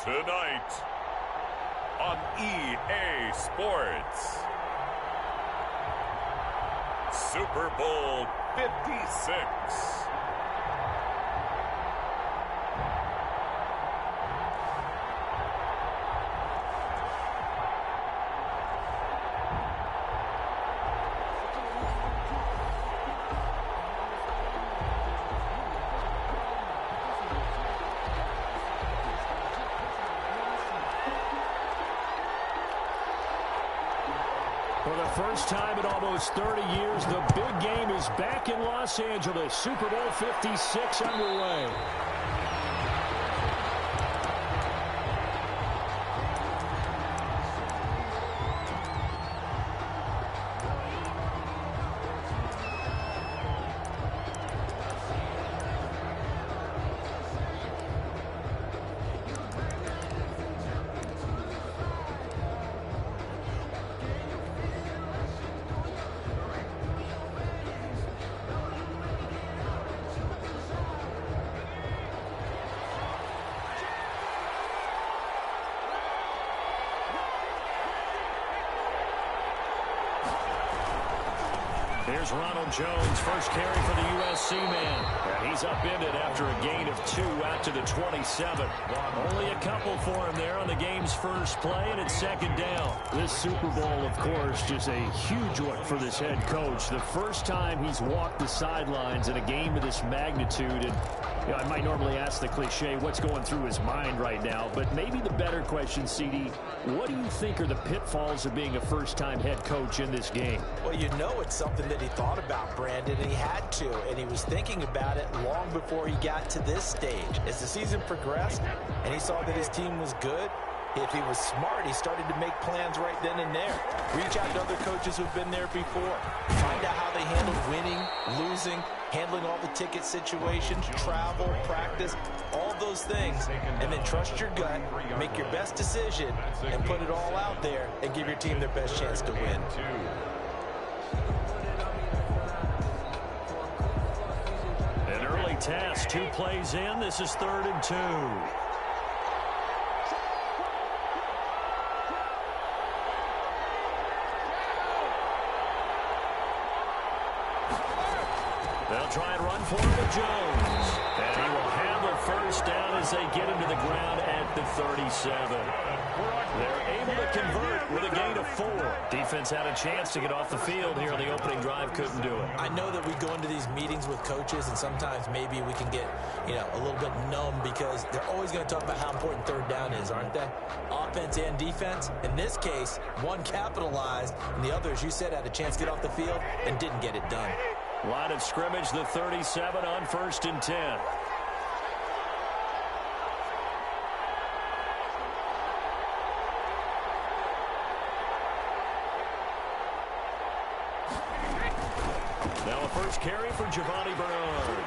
Tonight on EA Sports, Super Bowl 56. For the first time in almost 30 years, the big game is back in Los Angeles. Super Bowl 56 underway. Here's Ronald Jones, first carry for the USC man. And he's upended after a gain of 2 out to the 27. Only a couple for him there on the game's first play, and it's second down. This Super Bowl, of course, just a huge one for this head coach. The first time he's walked the sidelines in a game of this magnitude. And you know, I might normally ask the cliche, what's going through his mind right now? But maybe the better question, CD, what do you think are the pitfalls of being a first-time head coach in this game? Well, you know it's something that he thought about, Brandon, and he had to, and he was thinking about it long before he got to this stage. As the season progressed and he saw that his team was good, if he was smart, he started to make plans right then and there. Reach out to other coaches who've been there before. Find out how they handled winning, losing, handling all the ticket situations, travel, practice, all those things. And then trust your gut, make your best decision, and put it all out there and give your team their best chance to win. An early test, 2 plays in. This is 3rd and 2. They'll try and run for it with Jones. And he will have a first down as they get him to the ground at the 37. They're able to convert with a gain of 4. Defense had a chance to get off the field here on the opening drive, couldn't do it. I know that we go into these meetings with coaches, and sometimes maybe we can get, a little bit numb because they're always going to talk about how important 3rd down is, aren't they? Offense and defense. In this case, one capitalized, and the other, as you said, had a chance to get off the field and didn't get it done. Line of scrimmage, the 37 on 1st and 10. Now a first carry for Giovanni Bernard.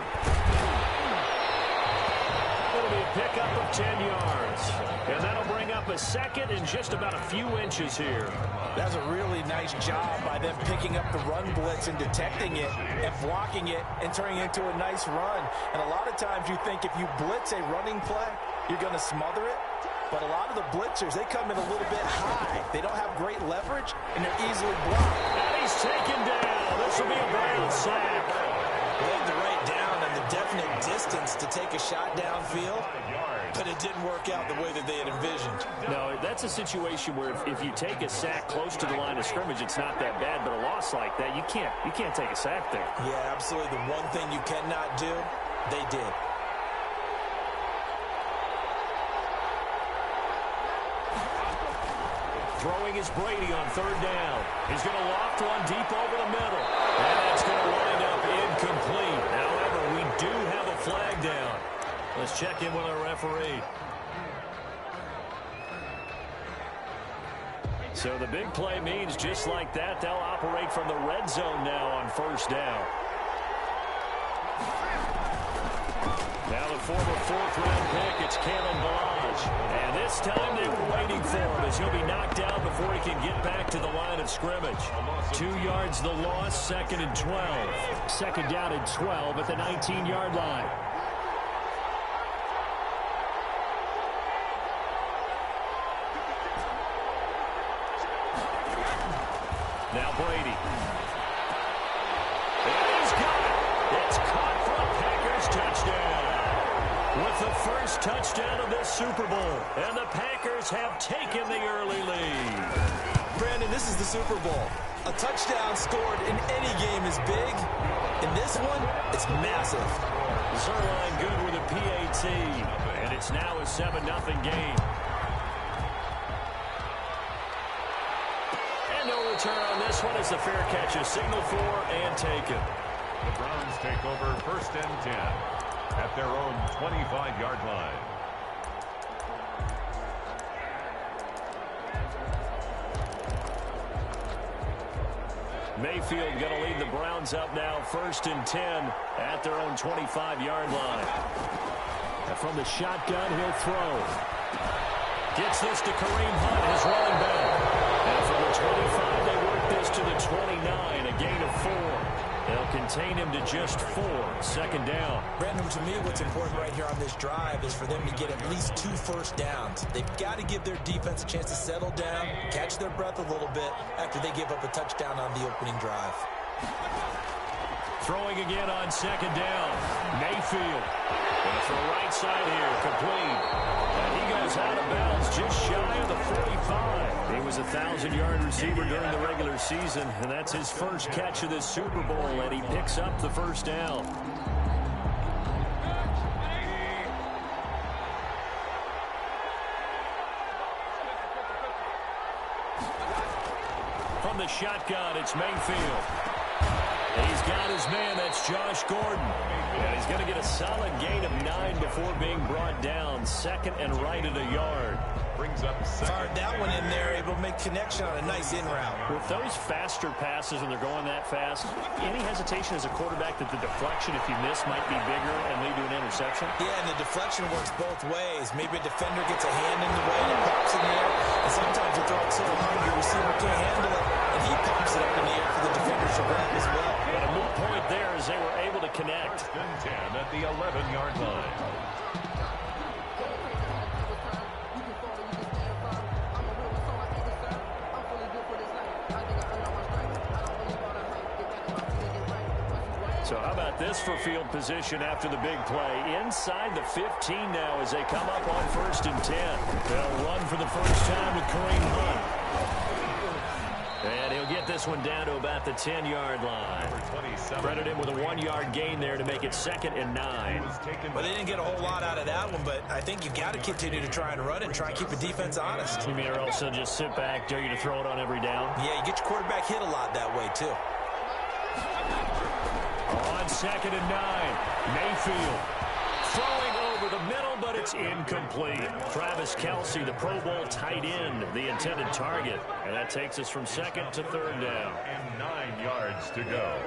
It'll be a pickup of 10 yards. And that'll bring up a second and just about a few inches here. That's a really nice job by them picking up the run blitz and detecting it and blocking it and turning it into a nice run. And a lot of times you think if you blitz a running play, you're going to smother it. But a lot of the blitzers, they come in a little bit high. They don't have great leverage, and they're easily blocked. And he's taken down. This will be a Brown sack. They had the right down and the definite distance to take a shot downfield, but it didn't work out the way that they had envisioned. No, that's a situation where if you take a sack close to the line of scrimmage, it's not that bad. But a loss like that, you can't take a sack there. Yeah, absolutely. The one thing you cannot do, they did. Throwing is Brady on 3rd down. He's going to loft one deep over the middle. And that's going to wind up incomplete. However, we do have a flag down. Let's check in with our referee. So the big play means just like that, they'll operate from the red zone now on 1st down. Now the former 4th-round pick, it's Kalen Ballage. And this time they were waiting for him as he'll be knocked down before he can get back to the line of scrimmage. 2 yards the loss, 2nd and 12. 2nd down and 12 at the 19-yard line. Now Brady. And he's got it. It's caught for a Packers touchdown. With the first touchdown of this Super Bowl. And the Packers have taken the early lead. Brandon, this is the Super Bowl. A touchdown scored in any game is big. In this one, it's massive. Zerline good with a PAT. And it's now a 7-0 game. And no return on this one as the fair catch is signaled for and taken. The Browns take over 1st and 10 at their own 25-yard line. Mayfield going to lead the Browns up now 1st and 10 at their own 25-yard line. And from the shotgun, he'll throw. Gets this to Kareem Hunt, his running back. And from the 25, they work this to the 29, a gain of 4. They'll contain him to just 4, 2nd down. Brandon, to me, what's important right here on this drive is for them to get at least 2 first downs. They've got to give their defense a chance to settle down, catch their breath a little bit after they give up a touchdown on the opening drive. Throwing again on 2nd down. Mayfield. And for the right side here, complete. And he goes out of bounds just shy of the 45. He was a 1,000-yard receiver during the regular season, and that's his first catch of this Super Bowl, and he picks up the first down. From the shotgun, it's Mayfield. He's got his man, that's Josh Gordon. And he's going to get a solid gain of 9 before being brought down. 2nd and right at a yard. Brings up 2nd. Fired that one in there, able to make connection on a nice in route. With those faster passes when they're going that fast, any hesitation as a quarterback that the deflection, if you miss, might be bigger and lead to an interception? Yeah, and the deflection works both ways. Maybe a defender gets a hand in the way and it pops in the air. And sometimes you throw it so hard your receiver can't handle it, and he pops it up in the air for the defender to grab as well. But a moot point there as they were able to connect. 1st and 10 at the 11-yard line. So how about this for field position after the big play? Inside the 15 now as they come up on 1st and 10. They'll run for the first time with Kareem Hunt. And he'll get this one down to about the 10-yard line. Credit him with a 1-yard gain there to make it 2nd and 9. Well, they didn't get a whole lot out of that one, but I think you've got to continue to try and run and try and keep the defense honest. You mean or else they'll just sit back, dare you to throw it on every down? Yeah, you get your quarterback hit a lot that way, too. On 2nd and 9, Mayfield throwing over the middle, but it's incomplete. Travis Kelce, the Pro Bowl tight end, the intended target. And that takes us from 2nd to 3rd down. And 9 yards to go.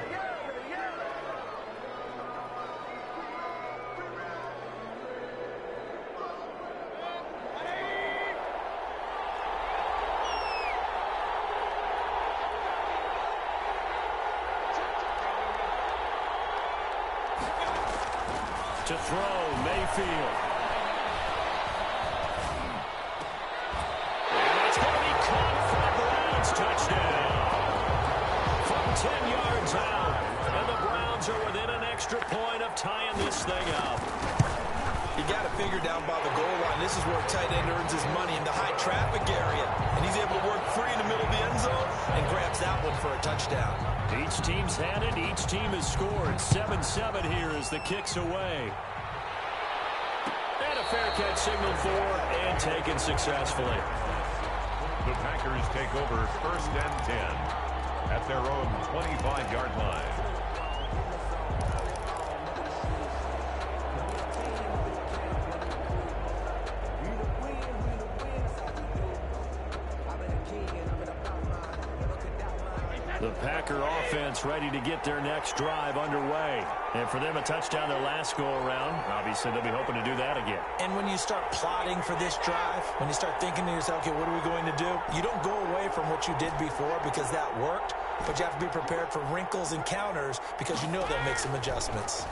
To throw, Mayfield. And it's going to be caught for a Browns touchdown. From 10 yards out. And the Browns are within an extra point of tying this thing up. You got to figure down by the goal line. This is where a tight end earns his money in the high traffic area. And he's able to work free in the middle of the end zone and grabs that one for a touchdown. Each team's had it. Each team has scored. 7-7 here as the kick's away. And a fair catch signaled for and taken successfully. The Packers take over 1st and 10 at their own 25-yard line. The Packer offense ready to get their next drive underway. And for them, a touchdown their last go-around. Obviously, they'll be hoping to do that again. And when you start plotting for this drive, when you start thinking to yourself, okay, what are we going to do? You don't go away from what you did before because that worked, but you have to be prepared for wrinkles and counters because you know they'll make some adjustments.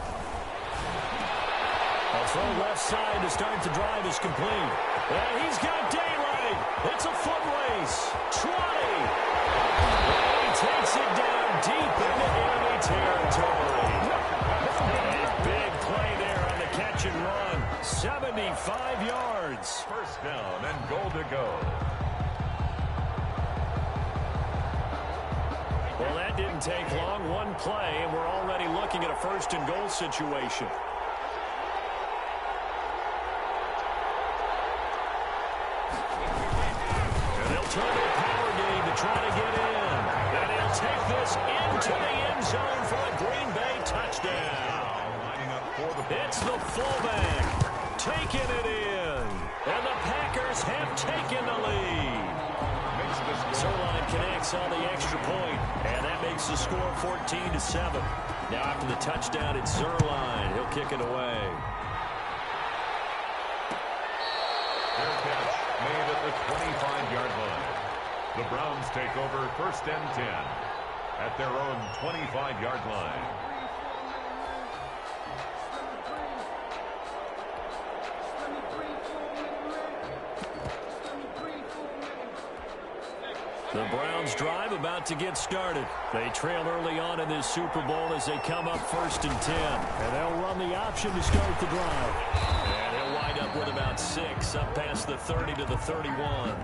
A throw left side to start the drive is complete. And he's got daylight. It's a foot race. 20. 5 yards. First down and goal to go. Well, that didn't take long. One play, and we're already looking at a first and goal situation. And they'll turn to a power game to try to get in. And he'll take this into the end zone for a Green Bay touchdown. It's the fullback taking it in. And the Packers have taken the lead. Zerline connects on the extra point, and that makes the score 14-7. Now after the touchdown, it's Zerline. He'll kick it away. Their catch made at the 25-yard line. The Browns take over first and 10 at their own 25-yard line. The Browns drive about to get started. They trail early on in this Super Bowl as they come up first and 10. And they'll run the option to start the drive. And he'll wind up with about 6 up past the 30 to the 31.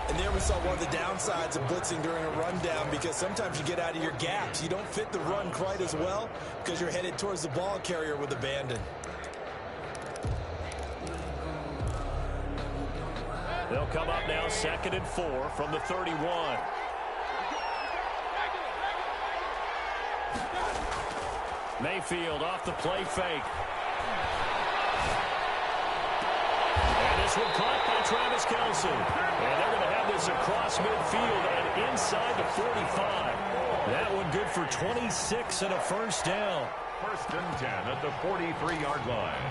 And there we saw one of the downsides of blitzing during a rundown, because sometimes you get out of your gaps. You don't fit the run quite as well because you're headed towards the ball carrier with abandon. They'll come up now 2nd and 4 from the 31. Mayfield off the play fake. And this one caught by Travis Kelce. And they're going to have this across midfield and inside the 45. That one good for 26 and a first down. First and 10 at the 43-yard line.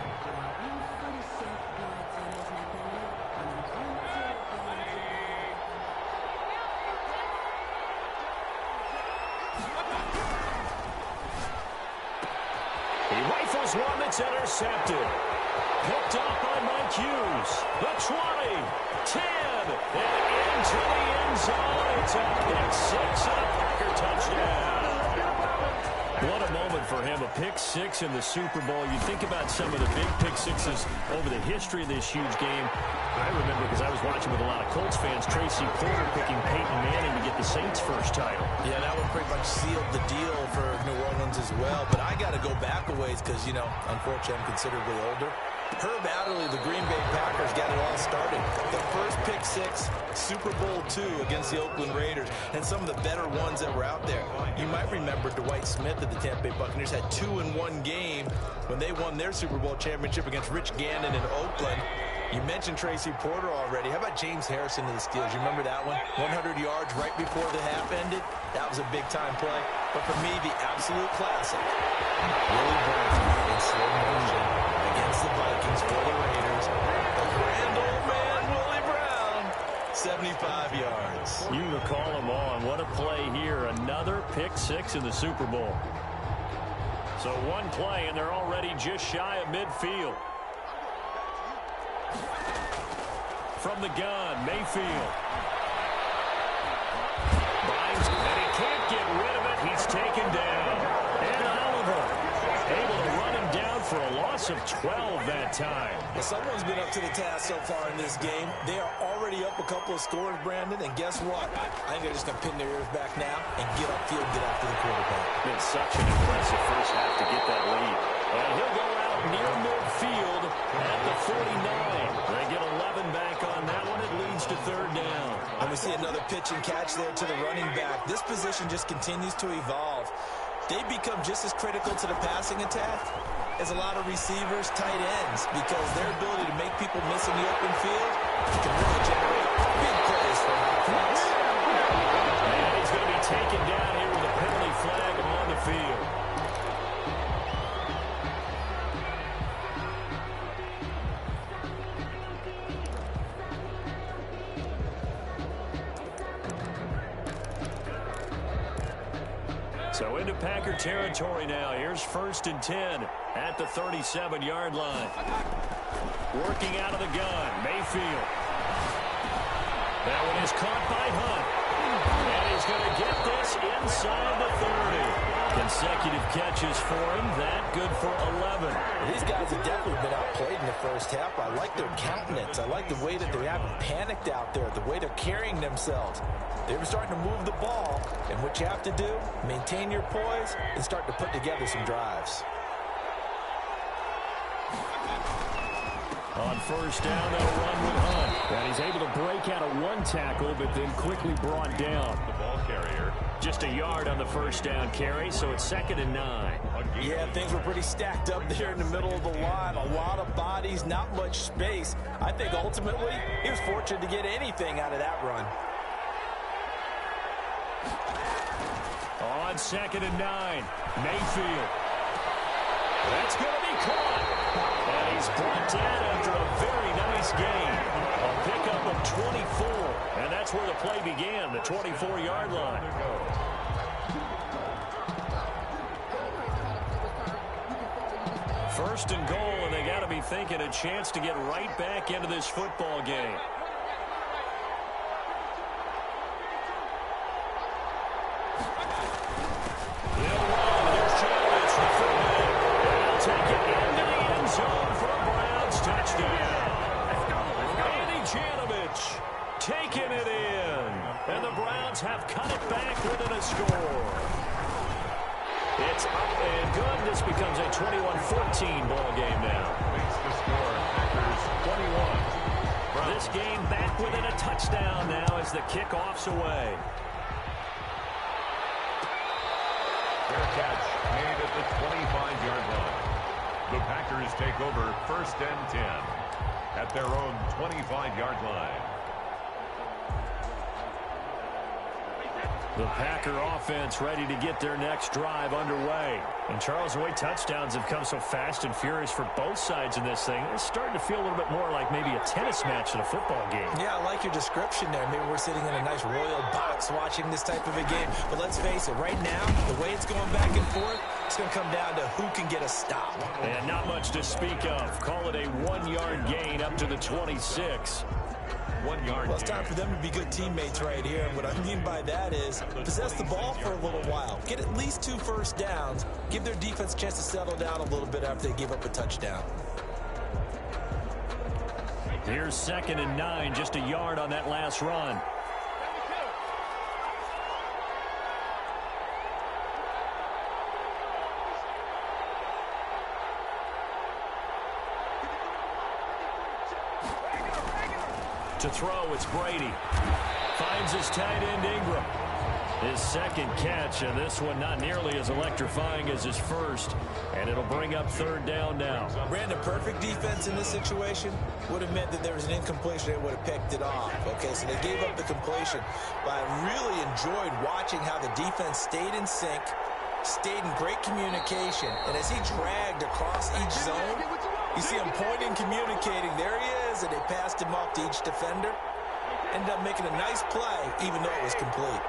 One that's intercepted. Picked up by Mike Hughes. The 20, 10, and into the end zone. It's a pick 6 and a Packer touchdown. What a moment for him, a pick 6 in the Super Bowl. You think about some of the big pick 6s over the history of this huge game. I remember, because I was watching with a lot of Colts fans, Tracy Porter picking Peyton Manning to get the Saints' first title. Yeah, that one pretty much sealed the deal for New Orleans as well. But I got to go back a ways because, you know, unfortunately I'm considerably older. Herb Adderley, the Green Bay Packers, got it all started. The first pick 6, Super Bowl II against the Oakland Raiders, and some of the better ones that were out there. You might remember Dwight Smith of the Tampa Bay Buccaneers had 2 in one game when they won their Super Bowl championship against Rich Gannon in Oakland. You mentioned Tracy Porter already. How about James Harrison of the Steelers? You remember that one? 100 yards right before the half ended. That was a big-time play. But for me, the absolute classic, Willie Brown in slow motion against the Vikings for the Raiders. The grand old man, Willie Brown, 75 yards. You recall them on. What a play here. Another pick 6 in the Super Bowl. So one play, and they're already just shy of midfield. From the gun, Mayfield. Binds, and he can't get rid of it. He's taken down. And Oliver able to run him down for a loss of 12 that time. Well, someone's been up to the task so far in this game. They are already up a couple of scores, Brandon, and guess what? I think they're just going to pin their ears back now and get upfield, get after the quarterback. Been such an impressive first half to get that lead. And he'll go out near midfield at the 49. They get 11 back on that one. It leads to 3rd down. And we see another pitch and catch there to the running back. This position just continues to evolve. They become just as critical to the passing attack as a lot of receivers, tight ends, because their ability to make people miss in the open field can really generate big plays for offense. And he's going to be taken down here with a penalty flag on the field. So into Packer territory now. Here's 1st and 10 at the 37-yard line. Working out of the gun, Mayfield. That one is caught by Hunt. And he's going to get this inside the 30. Consecutive catches for him. That good for 11. These guys have definitely been outplayed in the first half. I like their countenance. I like the way that they haven't panicked out there, the way they're carrying themselves. They were starting to move the ball, and what you have to do, maintain your poise and start to put together some drives. On first down, they'll run with Hunt. And he's able to break out of one tackle, but then quickly brought down. The ball carrier. Just a yard on the first down carry, so it's 2nd and 9. Yeah, things were pretty stacked up there in the middle of the line. A lot of bodies, not much space. I think ultimately he was fortunate to get anything out of that run. On 2nd and 9, Mayfield. That's going to be caught. And he's brought down after a very nice gain. A pickup of 24. And that's where the play began, the 24-yard line. First and goal, and they got to be thinking a chance to get right back into this football game. Taking it in, and the Browns have cut it back within a score. It's up and good. This becomes a 21-14 ball game now. Makes the score Packers 21. This game back within a touchdown now as the kickoff's away. Fair catch made at the 25-yard line. The Packers take over 1st and 10 at their own 25-yard line. The Packer offense ready to get their next drive underway. And Charles, the way touchdowns have come so fast and furious for both sides in this thing, it's starting to feel a little bit more like maybe a tennis match than a football game. Yeah, I like your description there. Maybe we're sitting in a nice royal box watching this type of a game. But let's face it, right now, the way it's going back and forth, it's going to come down to who can get a stop. And not much to speak of. Call it a 1-yard gain up to the 26. 1 yard. Well, it's time for them to be good teammates right here. And what I mean by that is possess the ball for a little while. Get at least 2 first downs. Give their defense a chance to settle down a little bit after they give up a touchdown. Here's 2nd and 9, just a yard on that last run. To throw, it's Brady. Finds his tight end, Ingram. His second catch, and this one not nearly as electrifying as his first. And it'll bring up 3rd down now. Brandon, perfect defense in this situation would have meant that there was an incompletion. They would have picked it off. Okay, so they gave up the completion. But I really enjoyed watching how the defense stayed in sync, stayed in great communication. And as he dragged across each zone, you see him pointing, communicating. There he is, and they passed him off to each defender. Ended up making a nice play, even though it was complete.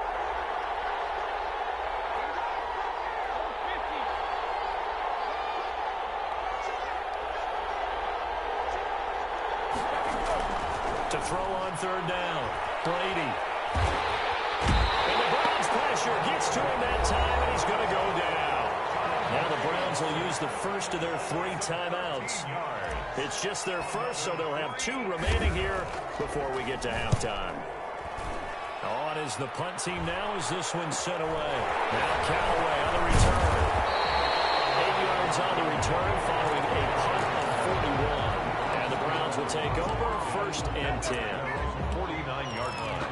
To throw on 3rd down, Brady. And the Browns pressure gets to him that time, and he's going to go down. Now the Browns will use the first of their 3 timeouts. It's just their first, so they'll have 2 remaining here before we get to halftime. On is the punt team now as this one's sent away. Now Callaway on the return. 8 yards on the return following a punt of 41. And the Browns will take over 1st and 10. 49-yard line.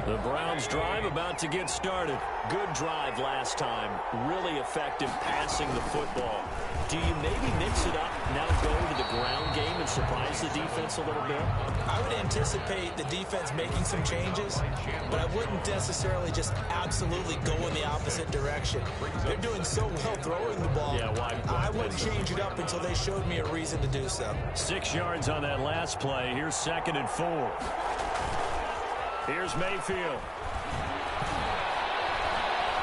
The Browns drive about to get started. Good drive last time. Really effective passing the football. Do you maybe mix it up, now go to the ground game and surprise the defense a little bit? I would anticipate the defense making some changes, but I wouldn't necessarily just absolutely go in the opposite direction. They're doing so well throwing the ball. Yeah, why? I wouldn't change it up until they showed me a reason to do so. 6 yards on that last play. Here's 2nd and 4. Here's Mayfield.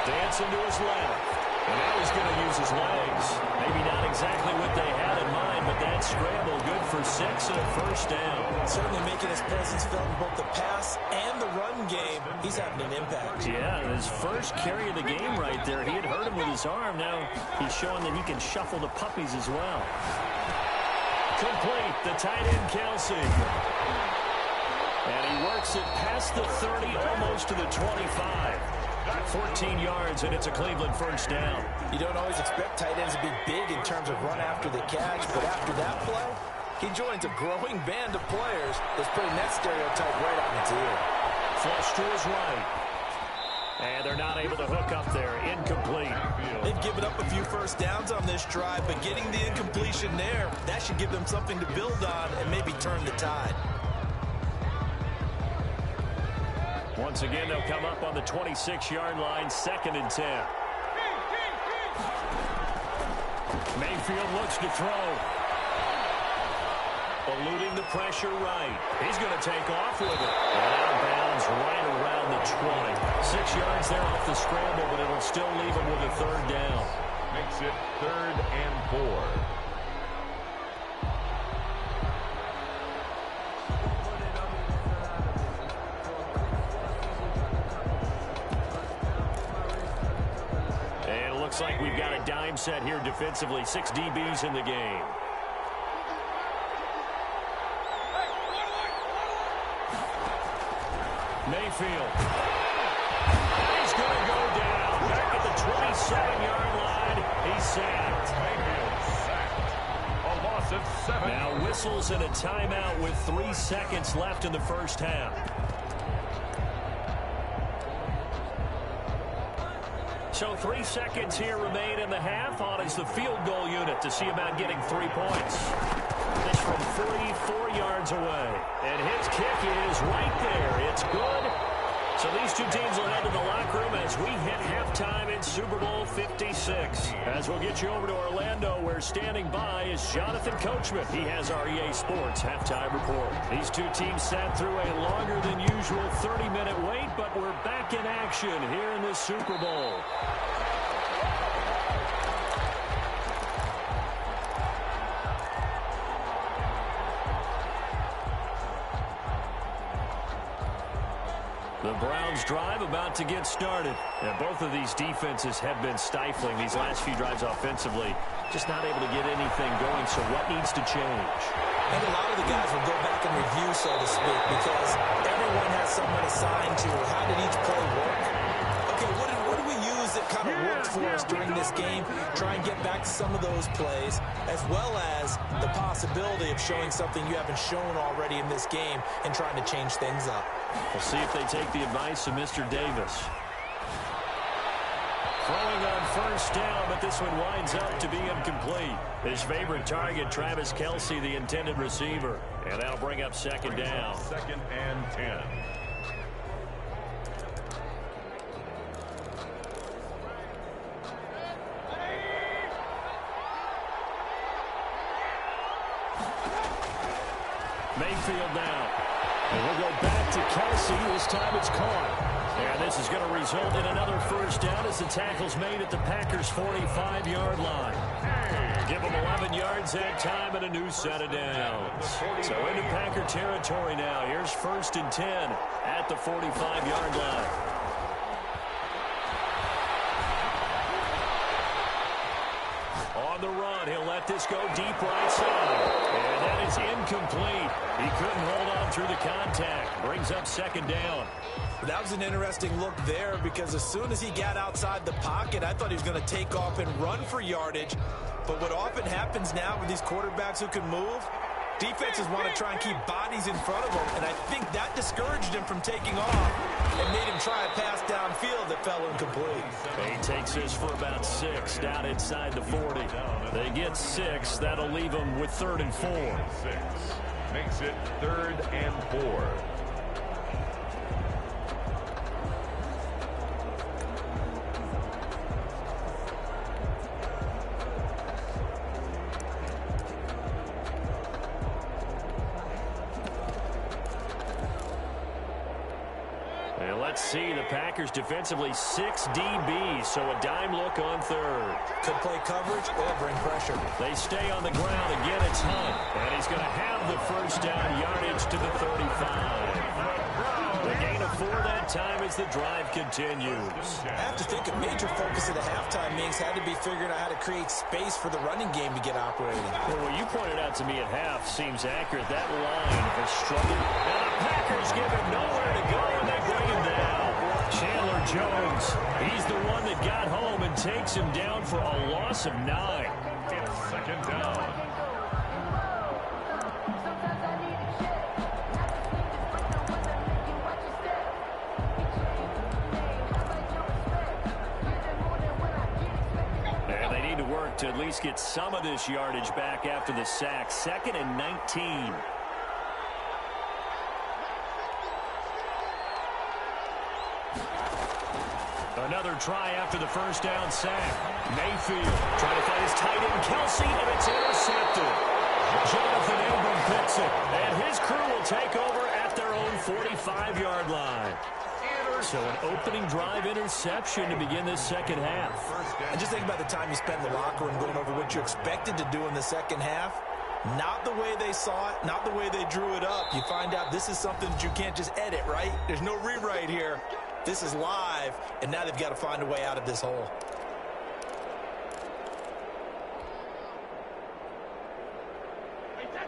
Dancing to his left. And now he's going to use his legs. Maybe not exactly what they had in mind, but that scramble good for 6 and a first down. Certainly making his presence felt in both the pass and the run game. He's having an impact. Yeah, his first carry of the game right there. He had hurt him with his arm. Now he's showing that he can shuffle the puppies as well. Complete, the tight end, Kelsey. And he works it past the 30, almost to the 25. 14 yards, and it's a Cleveland first down. You don't always expect tight ends to be big in terms of run after the catch, but after that play, he joins a growing band of players that's putting that stereotype right on its ear. Flush to his right. And they're not able to hook up there. Incomplete. They've given up a few first downs on this drive, but getting the incompletion there, that should give them something to build on and maybe turn the tide. Once again, they'll come up on the 26-yard line, 2nd and 10. Mayfield looks to throw. Eluding the pressure right. He's going to take off with it. And out of bounds right around the 20. 6 yards there off the scramble, but it'll still leave him with a 3rd down. Makes it 3rd and 4. Looks like we've got a dime set here defensively. 6 DBs in the game. Mayfield. He's going to go down. Back at the 27-yard line. He's sacked. Mayfield sacked. A loss of 7. Now whistles and a timeout with 3 seconds left in the first half. So 3 seconds here remain in the half. On is the field goal unit to see about getting 3 points. This from 44 yards away. And his kick is right there. It's good. So these two teams will head to the locker room as we hit halftime in Super Bowl 56. As we'll get you over to Orlando, where standing by is Jonathan Coachman. He has our EA Sports halftime report. These two teams sat through a longer than usual 30-minute wait, but we're back in action here in the Super Bowl. The Browns drive about to get started. And both of these defenses have been stifling these last few drives offensively. Just not able to get anything going, so what needs to change? I think a lot of the guys will go back and review, so to speak, because everyone has someone assigned to how did each play work. Okay, what did we use that kind of worked for us during this game? Try and get back to some of those plays, as well as the possibility of showing something you haven't shown already in this game and trying to change things up. We'll see if they take the advice of Mr. Davis. Throwing on first down, but this one winds up to be incomplete. His favorite target, Travis Kelce, the intended receiver. And that'll bring up 2nd down. 2nd and 10. Mayfield now. And we'll go back to Kelce. This time it's caught. And this is going to result in another first down as the tackle's made at the Packers' 45-yard line. Give them 11 yards that time and a new set of downs. So into Packer territory now. Here's 1st and 10 at the 45-yard line. On the run, he'll let this go deep right side. And that is incomplete. He couldn't hold on through the contact. Brings up 2nd down. That was an interesting look there because as soon as he got outside the pocket, I thought he was going to take off and run for yardage. But what often happens now with these quarterbacks who can move, defenses want to try and keep bodies in front of them, and I think that discouraged him from taking off and made him try a pass downfield that fell incomplete. He takes this for about 6 down inside the 40. They get 6. That'll leave them with 3rd and 4. 6 makes it 3rd and 4. see the Packers defensively 6 DBs, so a dime look on third. Could play coverage or bring pressure. They stay on the ground. Again, it's Hunt. And he's going to have the first down, yardage to the 35. The gain of 4 that time as the drive continues. I have to think a major focus of the halftime meetings had to be figuring out how to create space for the running game to get operating. Well, what you pointed out to me at half seems accurate. That line has struggled. And the Packers give him nowhere to go, and they bring him down. Chandler Jones, he's the one that got home and takes him down for a loss of 9. It's second down. To at least get some of this yardage back after the sack. 2nd and 19. Another try after the first down sack. Mayfield trying to find his tight end Kelsey, and it's intercepted. Jonathan Abram picks it, and his crew will take over at their own 45-yard line. So an opening drive interception to begin this second half. And just think about the time you spent in the locker room going over what you expected to do in the second half. Not the way they saw it, not the way they drew it up. You find out this is something that you can't just edit, right? There's no rewrite here. This is live, and now they've got to find a way out of this hole.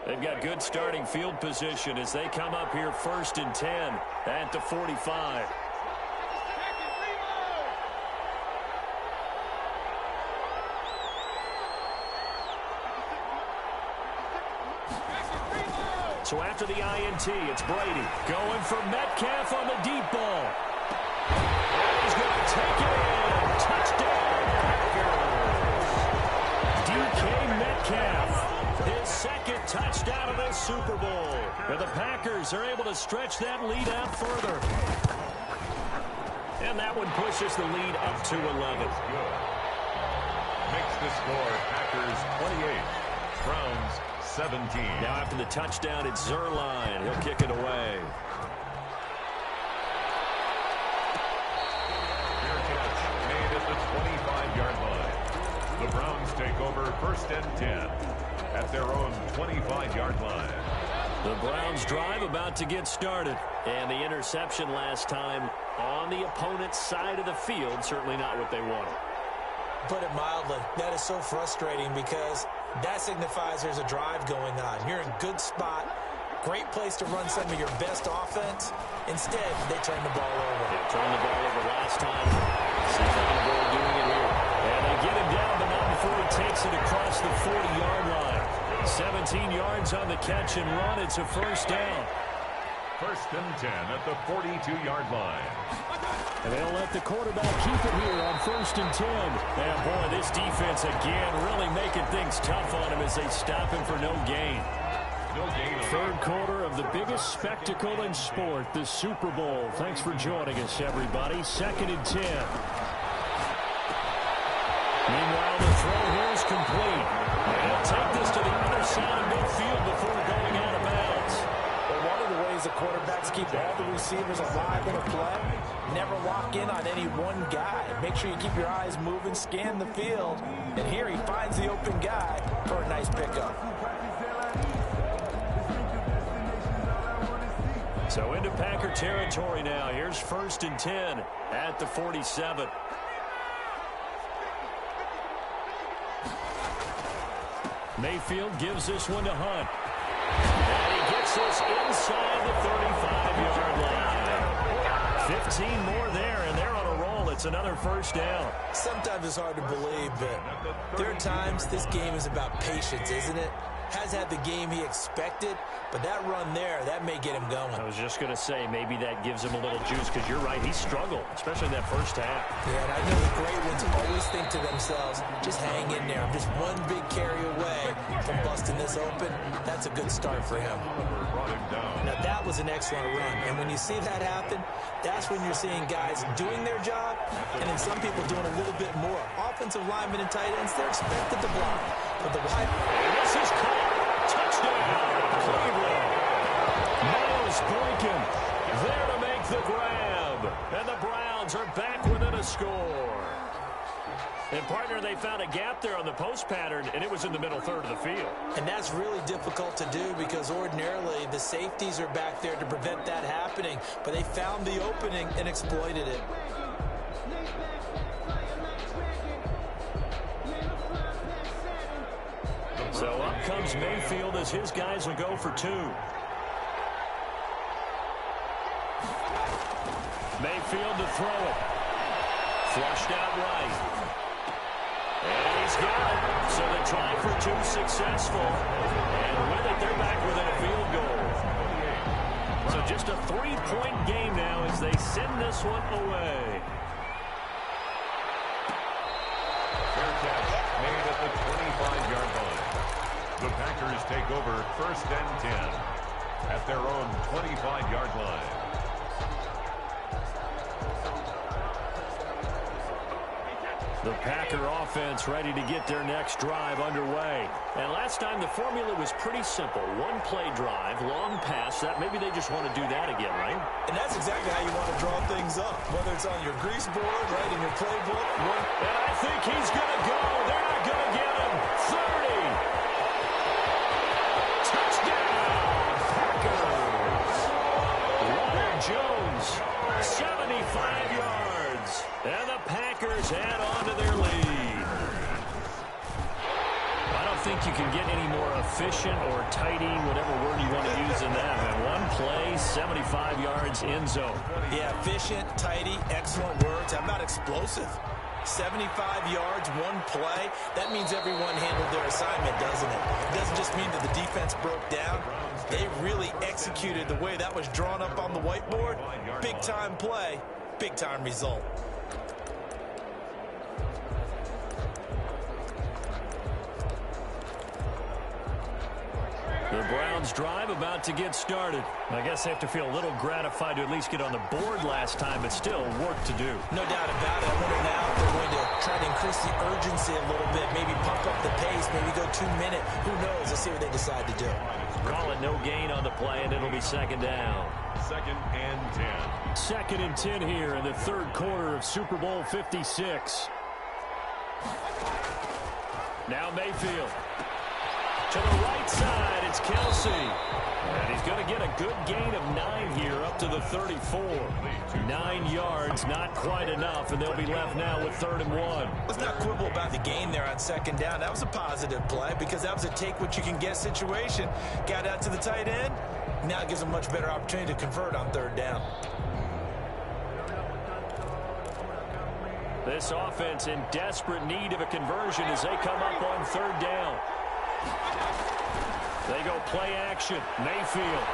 They've got good starting field position as they come up here 1st and 10 at the 45. So after the INT, it's Brady going for Metcalf on the deep ball. And he's going to take it in. Touchdown, Packers. DK Metcalf, his 2nd touchdown of this Super Bowl. And the Packers are able to stretch that lead out further. And that one pushes the lead up to 11. Makes the score Packers 28, Browns 17. Now after the touchdown, it's Zerline. He'll kick it away. Fair catch made at the 25-yard line. The Browns take over 1st and 10 at their own 25-yard line. The Browns drive about to get started. And the interception last time on the opponent's side of the field, certainly not what they wanted. Put it mildly, that is so frustrating because that signifies there's a drive going on. You're in a good spot, great place to run some of your best offense. Instead, they turn the ball over. They turned the ball over last time. See Vanderbilt doing it here. And they get him down, but not before he takes it across the 40-yard line. 17 yards on the catch and run. It's a first down. 1st and 10 at the 42-yard line. And they'll let the quarterback keep it here on 1st and 10. And boy, this defense again really making things tough on him as they stop him for no gain. Third quarter of the biggest spectacle in sport, the Super Bowl. Thanks for joining us, everybody. 2nd and 10. Meanwhile, the throw here is complete. And he'll take this to the other side of midfield before going out of bounds. Well, one of the ways the quarterbacks keep all the receivers alive in a play, never lock in on any one guy. Make sure you keep your eyes moving, scan the field. And here he finds the open guy for a nice pickup. So into Packer territory now. Here's 1st and 10 at the 47. Mayfield gives this one to Hunt. And he gets this inside the 35-yard line. 15 more there, and they're on a roll. It's another first down. Sometimes it's hard to believe, but there are times this game is about patience, isn't it? Has had the game he expected, but that run there, that may get him going. I was just going to say, maybe that gives him a little juice, because you're right, he struggled, especially in that first half. Yeah, and I know the great ones always think to themselves, just hang in there. I'm just one big carry away from busting this open. That's a good start for him. Now, that was an excellent run, and when you see that happen, that's when you're seeing guys doing their job, and then some people doing a little bit more. Offensive linemen and tight ends, they're expected to block. But the wide... This is caught. Touchdown, Cleveland. Miles Boykin there to make the grab. And the Browns are back within a score. And, partner, they found a gap there on the post pattern, and it was in the middle third of the field. And that's really difficult to do because ordinarily the safeties are back there to prevent that happening. But they found the opening and exploited it. So up comes Mayfield as his guys will go for two. Mayfield to throw it. Flushed out right. And he's got it. So the try for two successful. And with it, they're back within a field goal. So just a 3-point game now as they send this one away. Fair catch made at the 25-yard line. The Packers take over 1st and 10 at their own 25-yard line. The Packer offense ready to get their next drive underway. And last time the formula was pretty simple. One play drive, long pass. That maybe they just want to do that again, right? And that's exactly how you want to draw things up. Whether it's on your grease board, right, in your playbook. And I think he's going to go. They're not going to get him. 30. Touchdown, Packers. Ronald Jones, 75 yards. And the Packers add on to their lead. I don't think you can get any more efficient or tidy, whatever word you want to use in that. And one play, 75 yards, end zone. Yeah, efficient, tidy, excellent words. How about explosive? 75 yards, one play. That means everyone handled their assignment, doesn't it? It doesn't just mean that the defense broke down. They really executed the way that was drawn up on the whiteboard. Big-time play, big-time result. The Browns drive about to get started. I guess they have to feel a little gratified to at least get on the board last time, but still work to do. No doubt about it. I wonder now if they're going to try to increase the urgency a little bit, maybe pump up the pace, maybe go 2-minute. Who knows? Let's see what they decide to do. Call it no gain on the play, and it'll be second down. 2nd and 10. 2nd and 10 here in the third quarter of Super Bowl 56. Now Mayfield. To the right side, it's Kelsey. And he's going to get a good gain of 9 here up to the 34. 9 yards, not quite enough, and they'll be left now with 3rd and 1. Let's not quibble about the gain there on 2nd down. That was a positive play because that was a take-what-you-can-get situation. Got out to the tight end. Now it gives them a much better opportunity to convert on 3rd down. This offense in desperate need of a conversion as they come up on 3rd down. They go play action. Mayfield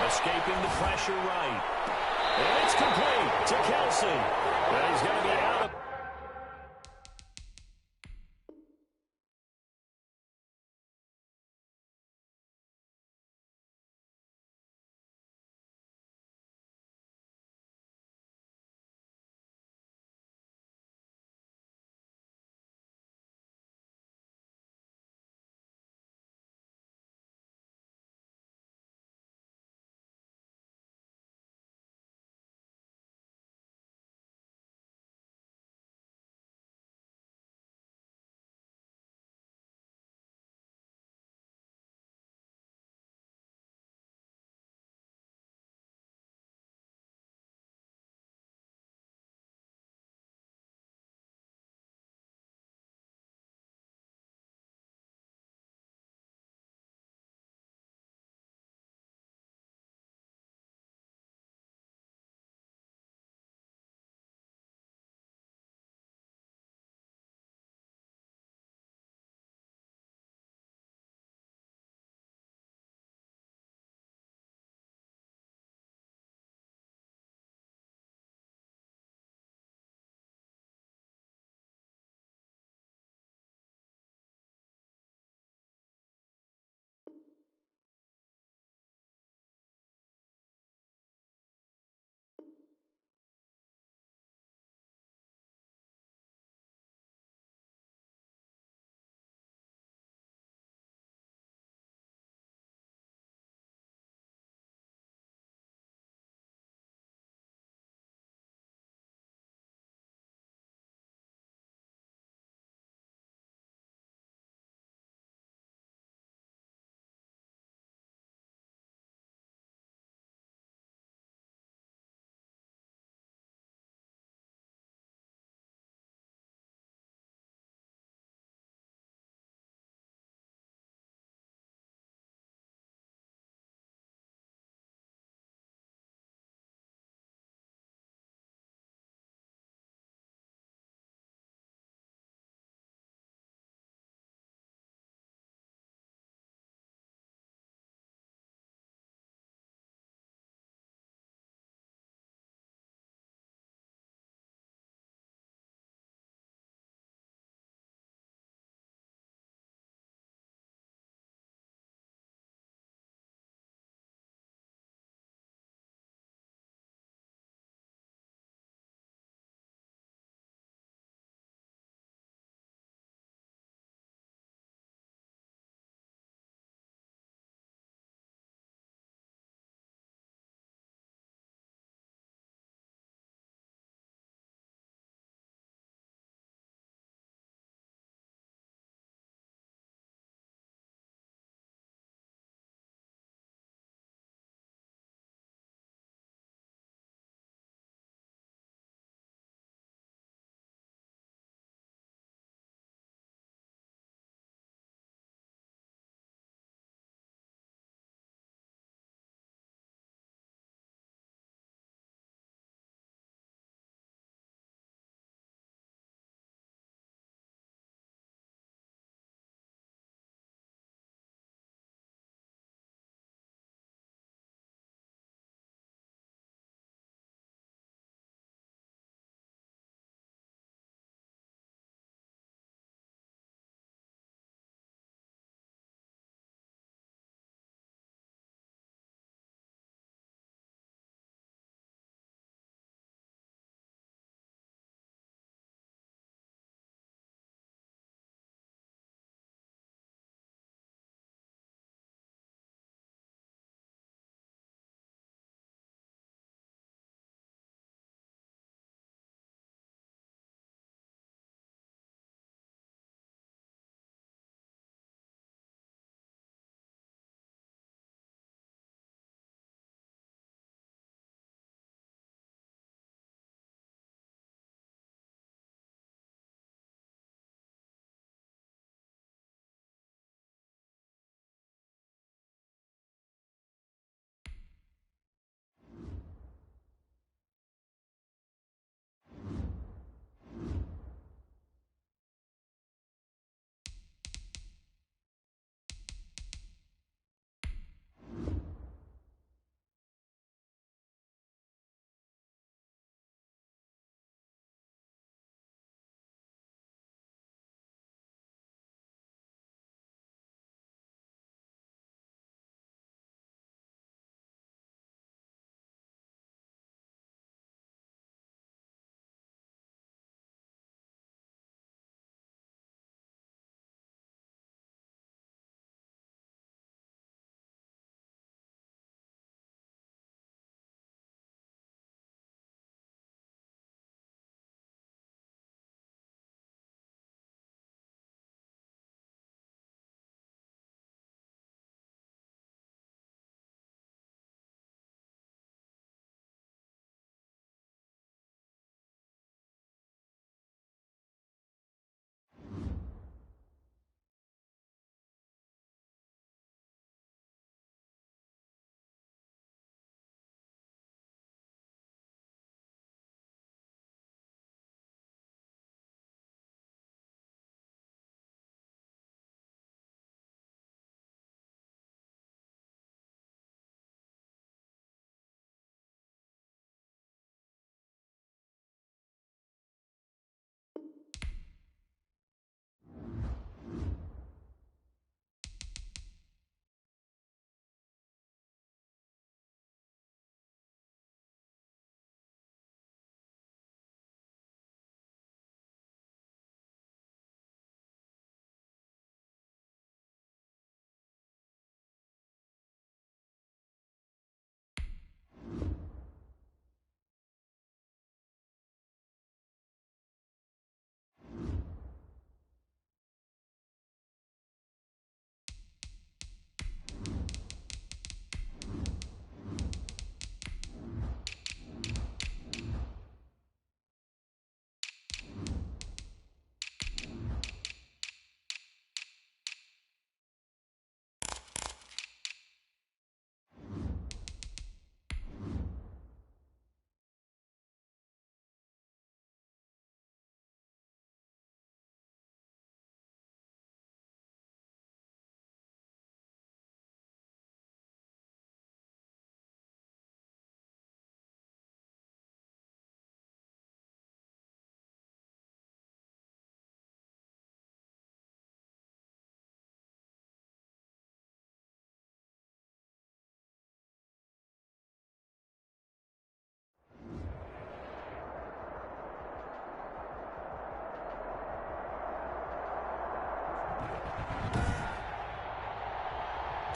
escaping the pressure right. And it's complete to Kelsey. And he's going to be out of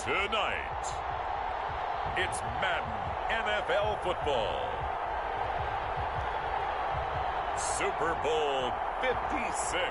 Tonight, it's Madden NFL football. Super Bowl 56.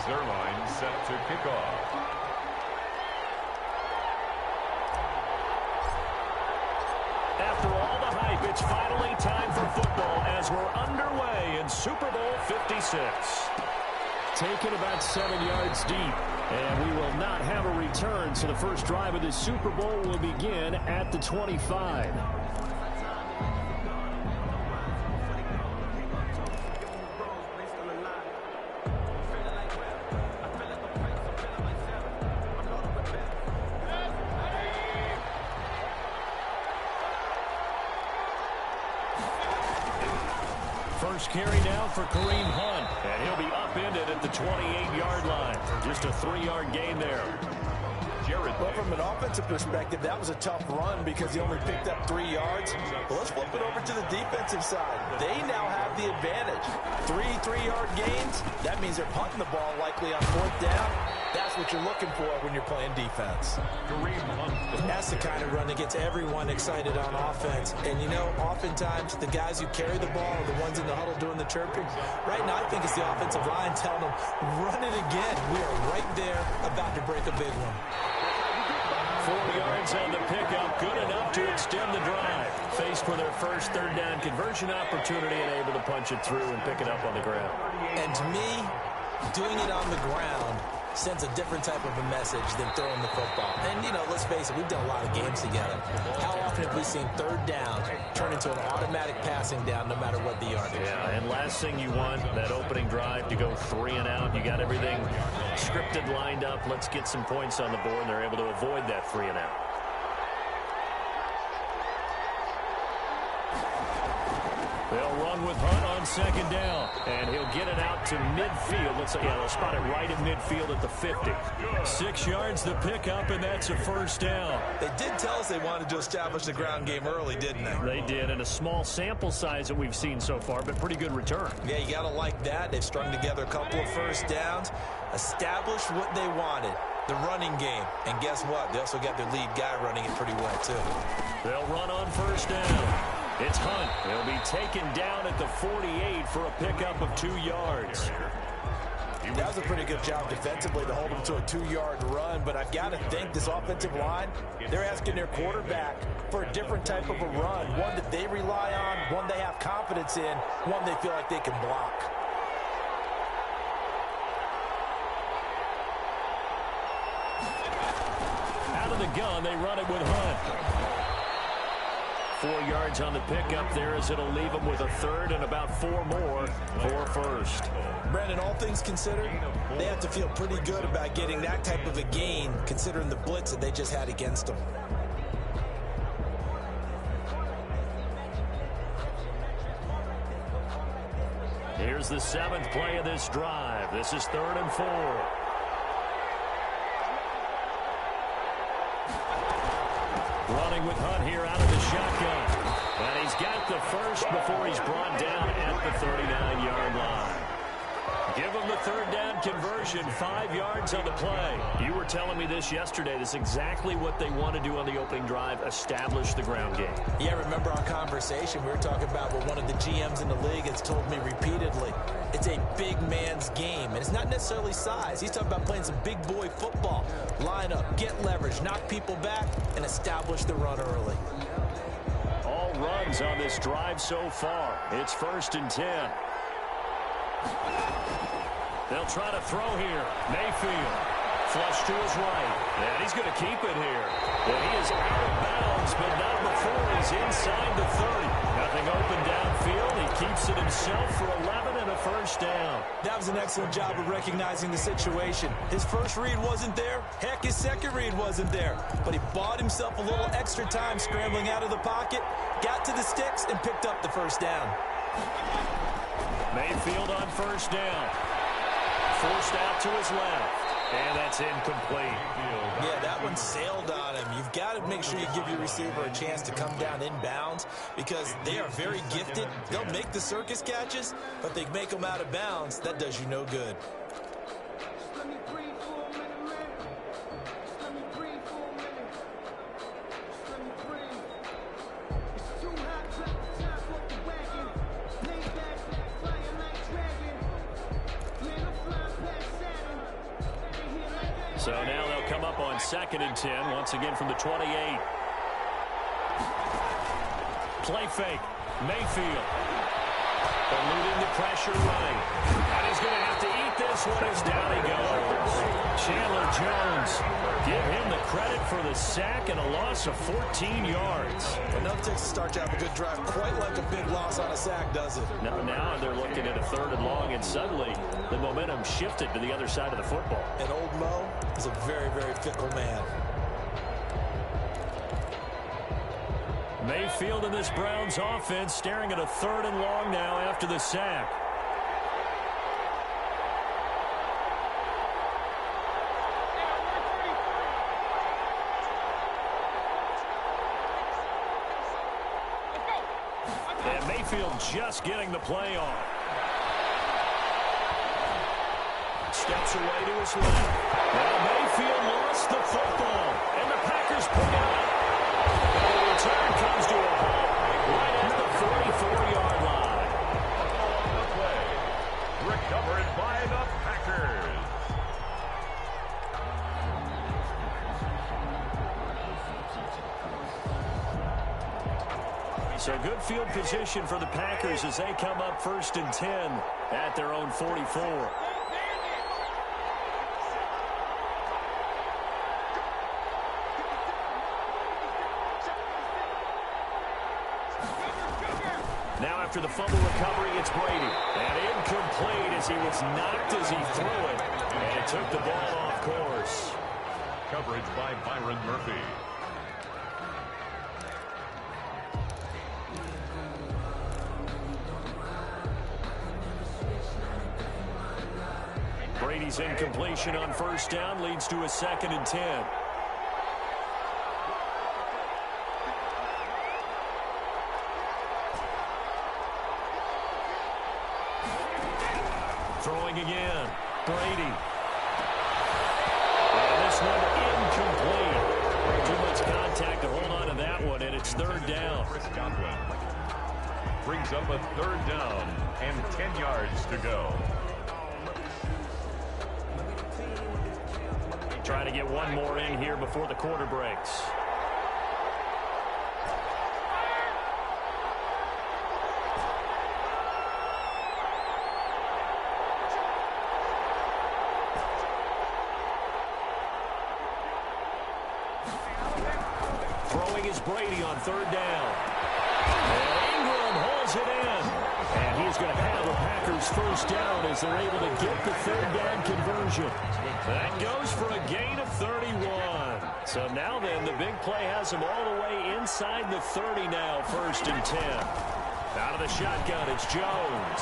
Zerline set to kick off. After all the hype, it's finally time for football as we're underway in Super Bowl 56. Taken about 7 yards deep, and we will not have a return, so the first drive of this Super Bowl will begin at the 25. First carry down for Kareem Hunt, and he'll be upended at the 28-yard line. Just a 3-yard gain there. Well, from an offensive perspective, that was a tough run because he only picked up 3 yards. But let's flip it over to the defensive side. They now have the advantage. 3-3-yard gains, that means they're punting the ball likely on 4th down. That's what you're looking for when you're playing defense. That's the kind of run that gets everyone excited on offense. And, you know, oftentimes the guys who carry the ball are the ones in the huddle doing the chirping. Right now, I think it's the offensive line telling them, run it again. We are right there about to break a big one. 4 yards on the pickup, good enough to extend the drive. Faced with their first 3rd down conversion opportunity and able to punch it through and pick it up on the ground. And to me, doing it on the ground sends a different type of a message than throwing the football. And, you know, let's face it, we've done a lot of games together. How often have we seen 3rd down turn into an automatic passing down no matter what the yardage? Yeah, and last thing you want, that opening drive to go 3 and out. You got everything scripted, lined up. Let's get some points on the board, and they're able to avoid that 3 and out. They'll run with Hunt on 2nd down, and he'll get it out to midfield. Looks like, yeah, they'll spot it right at midfield at the 50. 6 yards the pickup, and that's a 1st down. They did tell us they wanted to establish the ground game early, didn't they? They did, and a small sample size that we've seen so far, but pretty good return. Yeah, you got to like that. They've strung together a couple of 1st downs, established what they wanted, the running game. And guess what? They also got their lead guy running it pretty well, too. They'll run on 1st down. It's Hunt. He'll be taken down at the 48 for a pickup of 2 yards. That was a pretty good job defensively to hold him to a 2-yard run, but I've got to think this offensive line, they're asking their quarterback for a different type of a run, one that they rely on, one they have confidence in, one they feel like they can block. Out of the gun, they run it with Hunt. 4 yards on the pickup there as it'll leave them with a 3rd and about 4 more for 1st. Brandon, all things considered, they have to feel pretty good about getting that type of a gain considering the blitz that they just had against them. Here's the 7th play of this drive. This is 3rd and 4. Running with Hunt here out of the shotgun. And he's got the 1st before he's brought down at the 39-yard line. Give him the 3rd down conversion, 5 yards on the play. You were telling me this yesterday. This is exactly what they want to do on the opening drive, establish the ground game. Yeah, remember our conversation. We were talking about what one of the GMs in the league has told me repeatedly. It's a big man's game, and it's not necessarily size. He's talking about playing some big boy football. Line up, get leverage, knock people back, and establish the run early. All runs on this drive so far. It's 1st and 10. They'll try to throw here. Mayfield. Flush to his right. And he's going to keep it here. And he is out of bounds, but not before he's inside the 30. Nothing open downfield. He keeps it himself for 11 and a first down. That was an excellent job of recognizing the situation. His first read wasn't there. Heck, his second read wasn't there. But he bought himself a little extra time scrambling out of the pocket, got to the sticks, and picked up the first down. Mayfield on first down. Forced out to his left. And that's incomplete. Yeah, that one sailed on him. You've got to make sure you give your receiver a chance to come down inbounds because they are very gifted. They'll make the circus catches, but they make them out of bounds. That does you no good. So now they'll come up on 2nd and 10, once again from the 28. Play fake. Mayfield. Eluding the pressure right. And he's going to have to eat this one as down he goes. Chandler Jones. Give him the credit for the sack and a loss of 14 yards. Enough to start to have a good drive. Quite like a big loss on a sack, does it? Now they're looking at a 3rd and long, and suddenly the momentum shifted to the other side of the football. And old Mo is a very, very fickle man. Mayfield in this Browns offense staring at a 3rd and long now after the sack. And Mayfield just getting the play on. Steps away to his left. Now Mayfield lost the football. And the Packers pick it up. And the return comes to a halt right at the 44-yard line. On the play. Recovered by the Packers. So good field position for the Packers as they come up 1st and 10 at their own 44. Now after the fumble recovery, it's Brady. And incomplete as he was knocked as he threw it. And it took the ball off course. Coverage by Byron Murphy. Brady's incompletion on 1st down leads to a 2nd and 10. Throwing again. Brady. And this one incomplete. Too much contact to hold on to that one, and it's 3rd down. Brings up a 3rd down and 10 yards to go. Trying to get one more in here before the quarter breaks. Throwing is Brady on 3rd down. And Ingram holds it in. And he's going to have the Packers 1st down as they're able to get the 3rd down conversion. That goes for a gain of 31. So now then, the big play has him all the way inside the 30 now, 1st and 10. Out of the shotgun, it's Jones.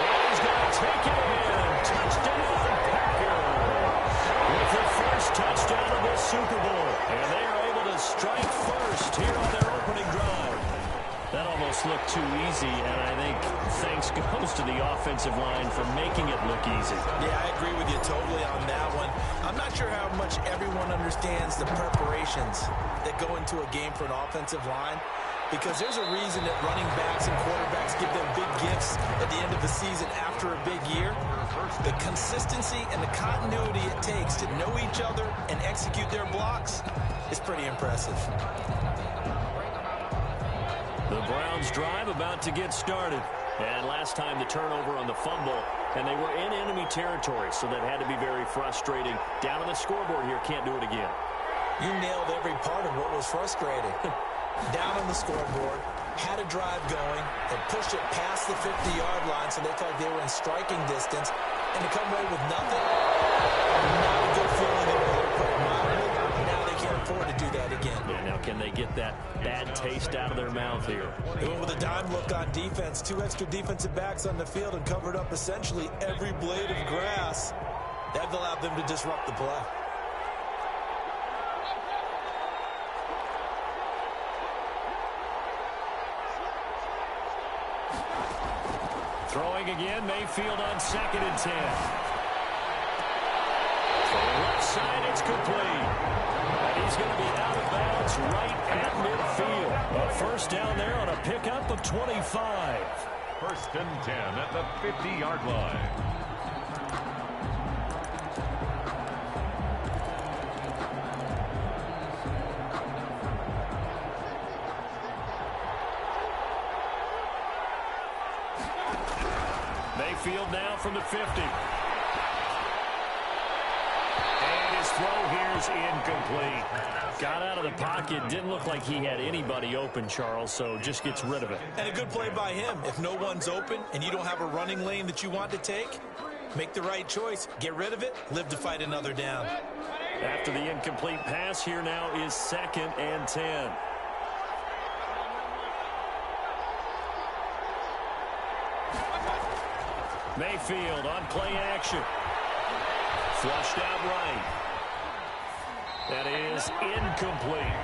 And he's going to take it in. Touchdown, Packers. With the first touchdown of this Super Bowl. And they are able to strike first here on their opening drive. That almost looked too easy, and I think thanks goes to the offensive line for making it look easy. Yeah, I agree with you totally on that one. I'm not sure how much everyone understands the preparations that go into a game for an offensive line, because there's a reason that running backs and quarterbacks give them big gifts at the end of the season after a big year. The consistency and the continuity it takes to know each other and execute their blocks is pretty impressive. The Browns drive about to get started. And last time the turnover on the fumble, and they were in enemy territory, so that had to be very frustrating. Down on the scoreboard here, can't do it again. You nailed every part of what was frustrating. Down on the scoreboard, had a drive going, and pushed it past the 50-yard line so they felt like they were in striking distance, and to come away with nothing, not a good feeling in order to put it mildly. Now they can't afford to do that again. Yeah, now can they get that bad taste out of their mouth here? They went with a dime look on defense. 2 extra defensive backs on the field and covered up essentially every blade of grass. That allowed them to disrupt the play. Throwing again, Mayfield on 2nd and 10. From the left side, it's complete. And he's going to be out of bounds right at midfield. A first down there on a pickup of 25. 1st and 10 at the 50-yard line. Mayfield now from the 50. And his throw here is incomplete. Got out of the pocket. Didn't look like he had anybody open, Charles, so just gets rid of it. And a good play by him. If no one's open and you don't have a running lane that you want to take, make the right choice. Get rid of it. Live to fight another down. After the incomplete pass, here now is 2nd and 10. Mayfield on play action. Flushed out right. That is incomplete.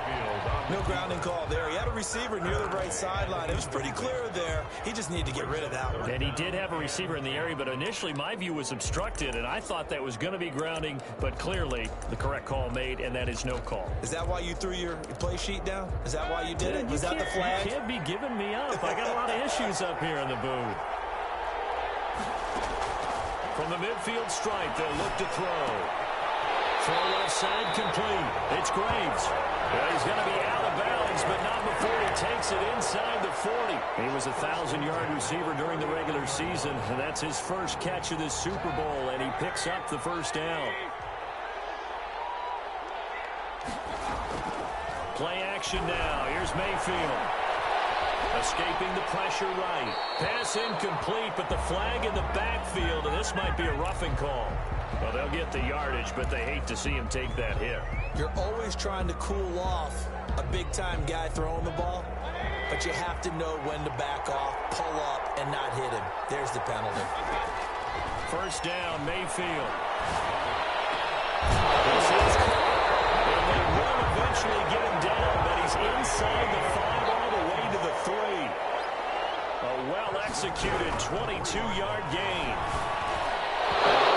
No grounding call there. He had a receiver near the right sideline. It was pretty clear there. He just needed to get rid of that one. And he did have a receiver in the area, but initially my view was obstructed, and I thought that was going to be grounding, but clearly the correct call made, and that is no call. Is that why you threw your play sheet down? Is that why you did it? Was that the flag? You can't be giving me up. I got a lot of issues up here in the booth. From the midfield stripe, they'll look to throw. Throw left side complete. It's Graves. Well, he's going to be out of bounds, but not before he takes it inside the 40. He was a 1,000-yard receiver during the regular season, and that's his first catch of this Super Bowl, and he picks up the first down. Play action now. Here's Mayfield. Escaping the pressure right. Pass incomplete, but the flag in the backfield, and this might be a roughing call. Well, they'll get the yardage, but they hate to see him take that hit. You're always trying to cool off a big-time guy throwing the ball, but you have to know when to back off, pull up, and not hit him. There's the penalty. First down, Mayfield. This is caught. And they will eventually get him down, but he's inside the 5 all the way to the 3. A well-executed 22-yard gain.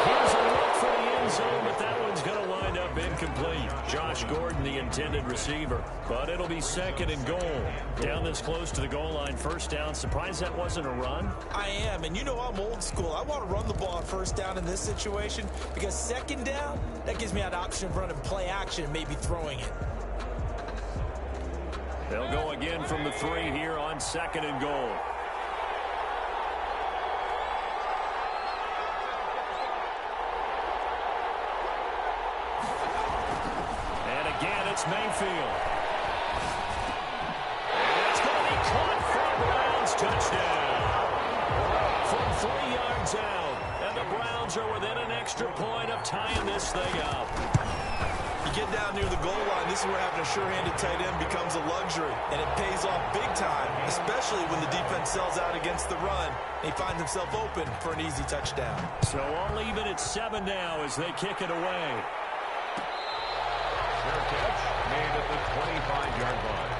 Here's a look for the end zone, but that one's going to wind up incomplete. Josh Gordon, the intended receiver, but it'll be 2nd and goal. Down this close to the goal line, first down. Surprised that wasn't a run? I am, and you know I'm old school. I want to run the ball on first down in this situation because 2nd down, that gives me an option of running play action and maybe throwing it. They'll go again from the 3 here on 2nd and goal. It's Mayfield. And it's going to be caught for a Browns touchdown. From 3 yards out. And the Browns are within an extra point of tying this thing up. You get down near the goal line, this is where having a sure-handed tight end becomes a luxury. And it pays off big time, especially when the defense sells out against the run. And he finds himself open for an easy touchdown. So all even at 7 now as they kick it away. Fair catch made at the 25-yard line.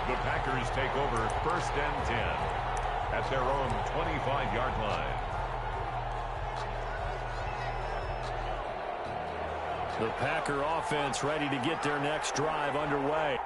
The Packers take over 1st and 10 at their own 25-yard line. The Packer offense ready to get their next drive underway.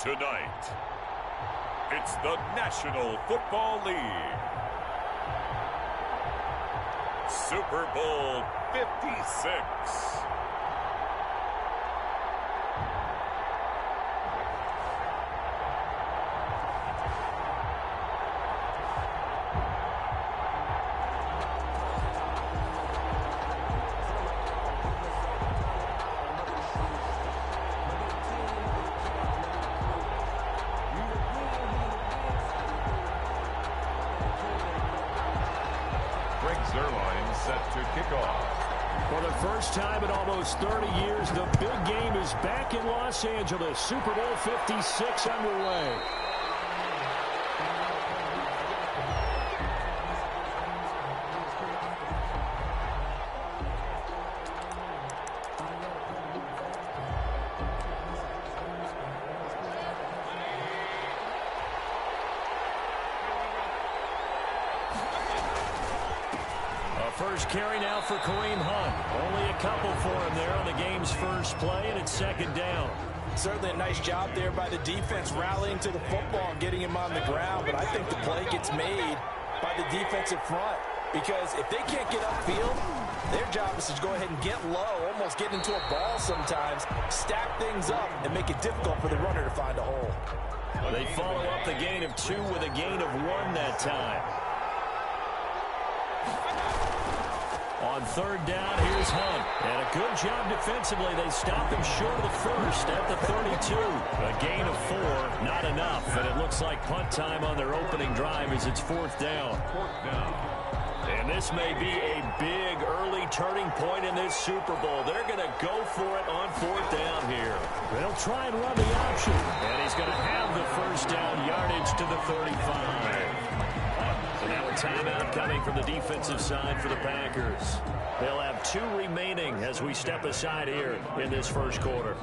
Tonight, it's the National Football League Super Bowl 56. Set to kick off. For the first time in almost 30 years, the big game is back in Los Angeles. Super Bowl 56 underway. First carry now for Kareem Hunt. Only a couple for him there on the game's first play, and it's second down. Certainly a nice job there by the defense rallying to the football and getting him on the ground, but I think the play gets made by the defensive front because if they can't get upfield, their job is to go ahead and get low, almost get into a ball sometimes, stack things up, and make it difficult for the runner to find a hole. They follow up the gain of 2 with a gain of 1 that time. On third down, here's Hunt. And a good job defensively. They stop him short of the first at the 32. A gain of 4, not enough. And it looks like punt time on their opening drive as it's fourth down. And this may be a big early turning point in this Super Bowl. They're going to go for it on fourth down here. They'll try and run the option. And he's going to have the first down yardage to the 35. So now a timeout coming from the defensive side for the Packers. They'll have 2 remaining as we step aside here in this first quarter.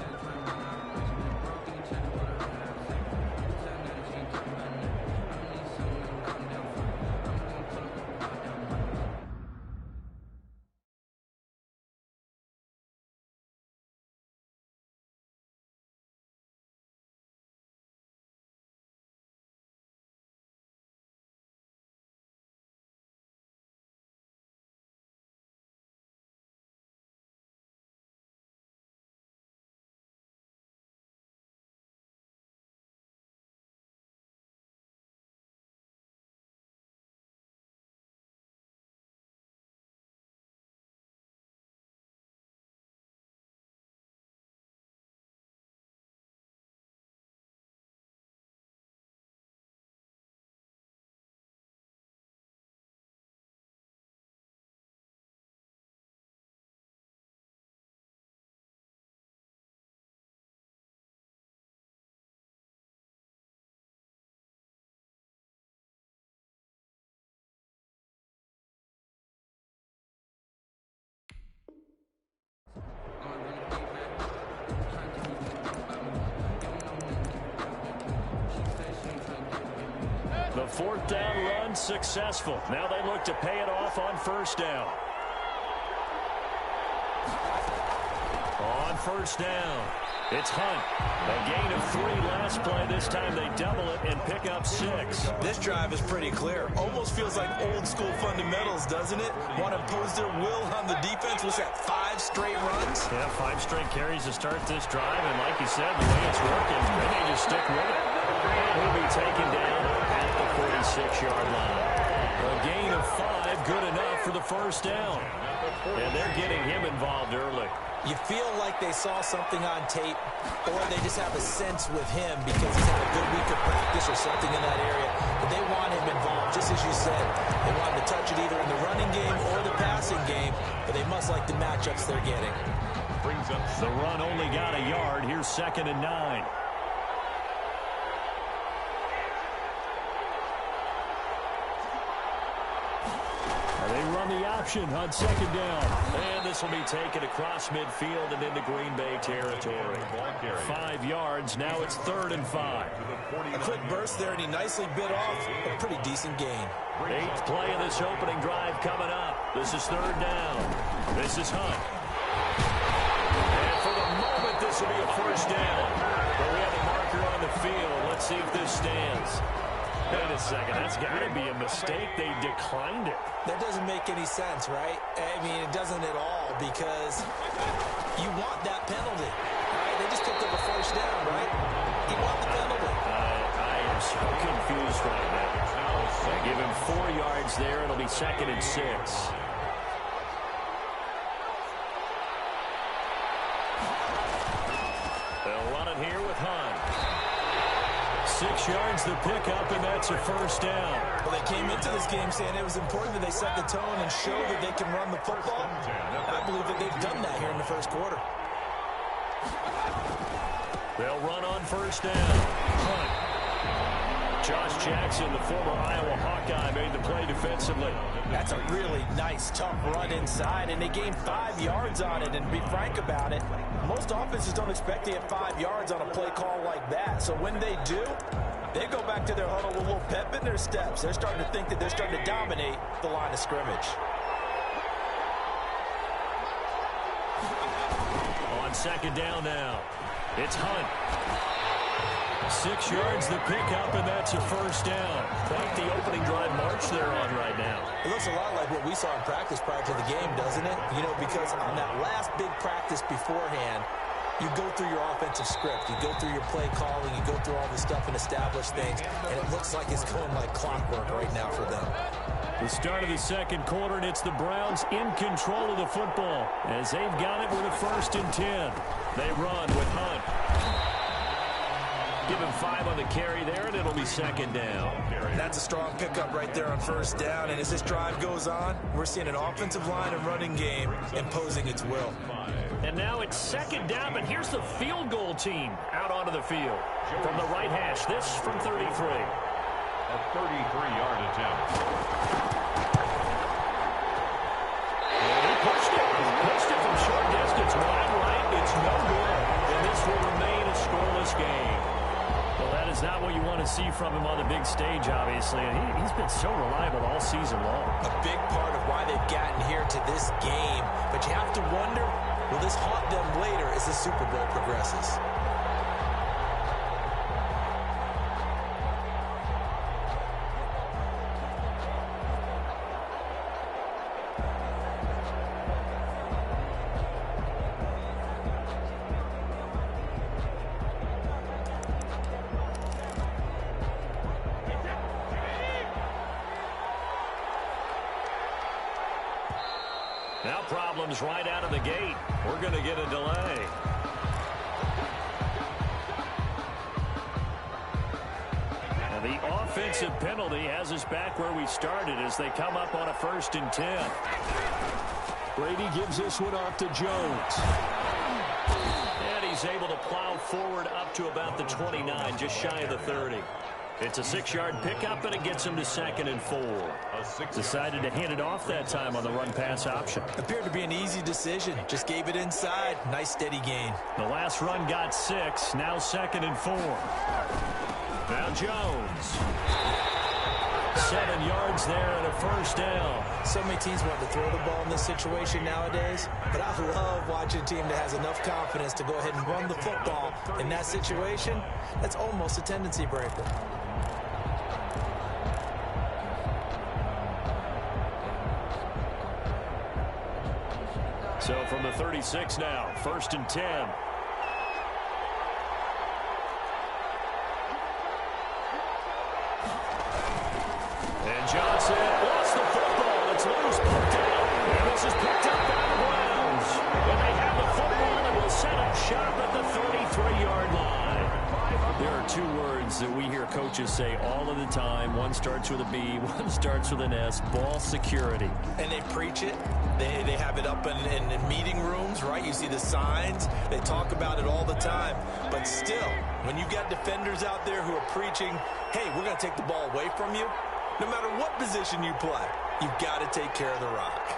The fourth down run successful. Now they look to pay it off on first down. On first down, it's Hunt. A gain of 3 last play. This time they double it and pick up 6. This drive is pretty clear. Almost feels like old school fundamentals, doesn't it? Want to impose their will on the defense. Was that 5 straight runs? Yeah, 5 straight carries to start this drive. And like you said, the way it's working, they may just stick with it. He'll be taken down at the 46-yard line. A gain of 5, good enough for the first down. And they're getting him involved early. You feel like they saw something on tape, or they just have a sense with him because he's had a good week of practice or something in that area. But they want him involved, just as you said. They want him to touch it either in the running game or the passing game, but they must like the matchups they're getting. Brings up the run only got a yard. Here's 2nd and 9. They run the option on 2nd down. And this will be taken across midfield and into Green Bay territory. 5 yards. Now it's 3rd and 5. A quick burst there, and he nicely bit off a pretty decent gain. 8th play of this opening drive coming up. This is 3rd down. This is Hunt. And for the moment, this will be a first down. But we have a marker on the field. Let's see if this stands. Wait a second. That's got to be a mistake. They declined it. That doesn't make any sense, right? I mean, it doesn't at all, because you want that penalty. Right? They just picked up a first down, right? You want the penalty. I am so confused right now. Give him 4 yards there. It'll be 2nd and 6. They'll run it here with Hunt. 6 yards the pickup, and that's a first down. Well, they came into this game saying it was important that they set the tone and show that they can run the football. I believe that they've done that here in the first quarter. They'll run on first down. Hunt. Josh Jackson, the former Iowa Hawkeye, made the play defensively. That's a really nice, tough run inside, and they gained 5 yards on it. And to be frank about it, most offenses don't expect to get 5 yards on a play call like that. So when they do, they go back to their huddle with a little pep in their steps. They're starting to think that they're starting to dominate the line of scrimmage. On second down now, it's Hunt. 6 yards the pickup, and that's a first down. Quite the opening drive march they're on right now. It looks a lot like what we saw in practice prior to the game, doesn't it? You know, because on that last big practice beforehand, you go through your offensive script. You go through your play calling. You go through all the stuff and establish things. And it looks like it's going like clockwork right now for them. The start of the second quarter, and it's the Browns in control of the football as they've got it with a 1st and 10. They run with Hunt. Give him 5 on the carry there, and it'll be 2nd down. That's a strong pickup right there on first down. And as this drive goes on, we're seeing an offensive line and running game imposing its will. And now it's 2nd down, but here's the field goal team out onto the field. From the right hash, this from 33. A 33-yard attempt. And he pushed it. He pushed it from short distance. Wide right. It's no good. And this will remain a scoreless game. Well, that is not what you want to see from him on the big stage, obviously. And he's been so reliable all season long. A big part of why they've gotten here to this game. But you have to wonder, will this haunt them later as the Super Bowl progresses? Now problems right out of the gate. We're going to get a delay. And the offensive penalty has us back where we started as they come up on a 1st and 10. Brady gives this one off to Jones. And he's able to plow forward up to about the 29, just shy of the 30. It's a 6-yard pickup, and it gets him to 2nd and 4. Decided to hand it off that time on the run-pass option. Appeared to be an easy decision. Just gave it inside. Nice, steady gain. The last run got 6. Now 2nd and 4. Now Jones. 7 yards there and a 1st down. So many teams want to throw the ball in this situation nowadays, but I love watching a team that has enough confidence to go ahead and run the football. In that situation, that's almost a tendency breaker. So from the 36 now, 1st and 10. And Johnson lost the football. It's loose, poked out. And this is picked up by the Browns. And they have the football and will set up shop at the 33-yard line. There are 2 words that we hear coaches say all of the time. One starts with a B, one starts with an S. Ball security. And they preach it. They have it up in meeting rooms, right? You see the signs. They talk about it all the time. But still, when you've got defenders out there who are preaching, hey, we're going to take the ball away from you, no matter what position you play, you've got to take care of the rock.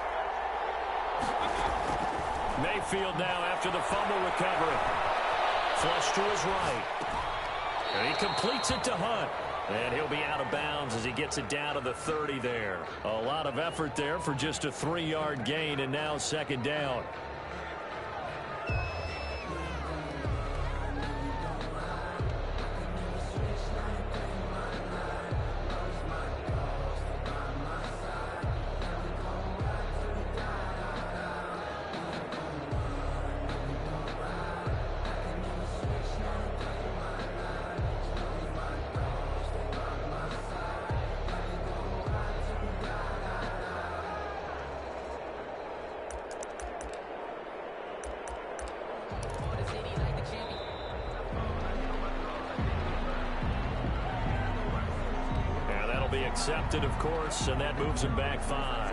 Mayfield now after the fumble recovery. Flush to his right. And he completes it to Hunt. And he'll be out of bounds as he gets it down to the 30 there. A lot of effort there for just a 3-yard gain, and now 2nd down. Accepted, of course, and that moves him back 5.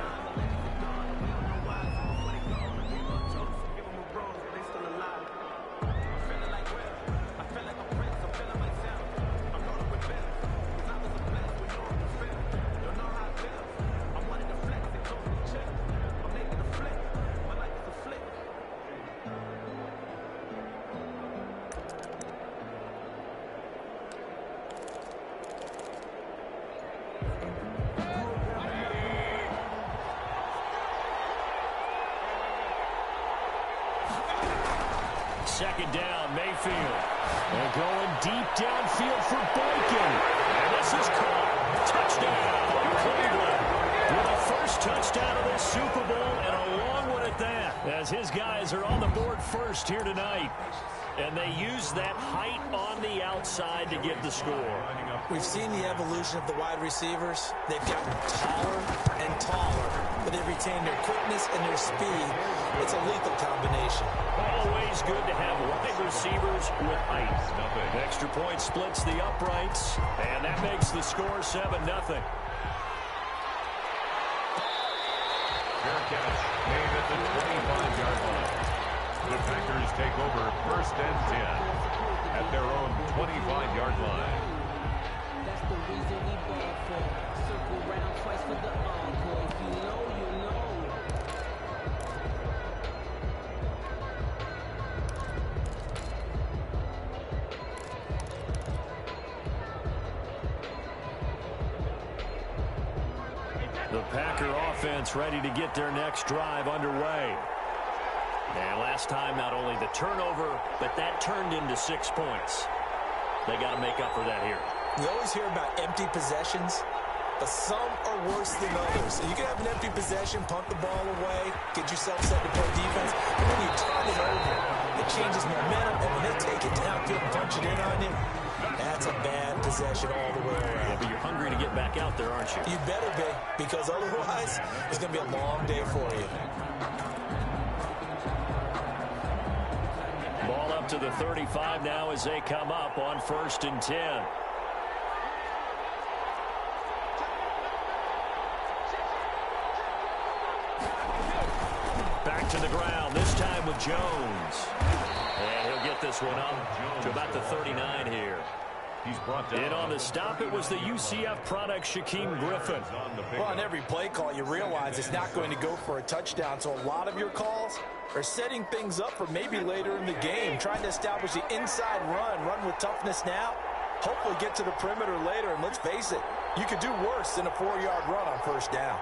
Second down, Mayfield. They're going deep downfield for Boykin. And this is caught. Touchdown, Cleveland. With a first touchdown of this Super Bowl and a long one at that. As his guys are on the board first here tonight. And they use that height on the outside to give the score. We've seen the evolution of the wide receivers. They've gotten taller and taller, but they've retained their quickness and their speed. It's a lethal combination. Always good to have wide receivers with height. Extra point splits the uprights, and that makes the score 7-0. Fair catch made at the 25-yard line. The Packers take over first and 10 at their own 25-yard line. That's the reason we ball for. Circle round twice for the encore. If you know, you know. The Packer offense ready to get their next drive underway. And last time, not only the turnover, but that turned into 6 points. They got to make up for that here. You always hear about empty possessions, but some are worse than others. You can have an empty possession, punt the ball away, get yourself set to play defense, but when you turn it over, it changes momentum, and when they take it downfield and punch it in on you, that's a bad possession all the way around. Yeah, but you're hungry to get back out there, aren't you? You better be, because otherwise, it's going to be a long day for you. Ball up to the 35 now as they come up on first and 10. Back to the ground, this time with Jones. And he'll get this one up to about the 39 here. He's brought down. And on the stop, it was the UCF product, Shaquem Griffin. Well, on every play call, you realize it's not going to go for a touchdown, so a lot of your calls are setting things up for maybe later in the game, trying to establish the inside run with toughness now, hopefully get to the perimeter later, and let's face it, you could do worse than a 4-yard run on first down.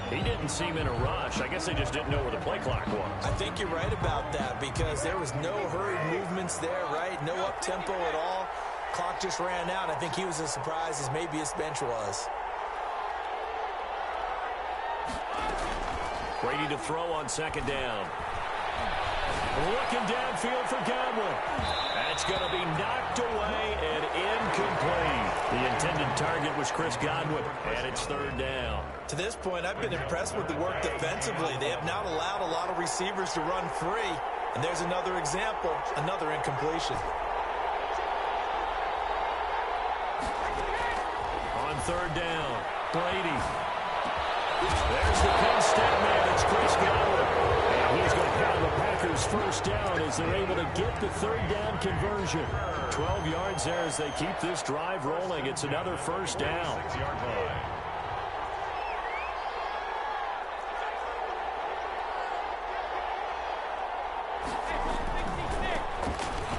He didn't seem in a rush. I guess they just didn't know where the play clock was. I think you're right about that because there was no hurried movements there, right? No up-tempo at all. Clock just ran out. I think he was as surprised as maybe his bench was. Ready to throw on second down. Looking downfield for Godwin. That's going to be knocked away and incomplete. The intended target was Chris Godwin, and it's third down. To this point, I've been impressed with the work defensively. They have not allowed a lot of receivers to run free. And there's another example, another incompletion. On third down, Brady. There's the Penn State man. It's Chris Godwin. And he's going to have the Packers first down as they're able to get the third down conversion. 12 yards there as they keep this drive rolling. It's another first down. 6-yard line.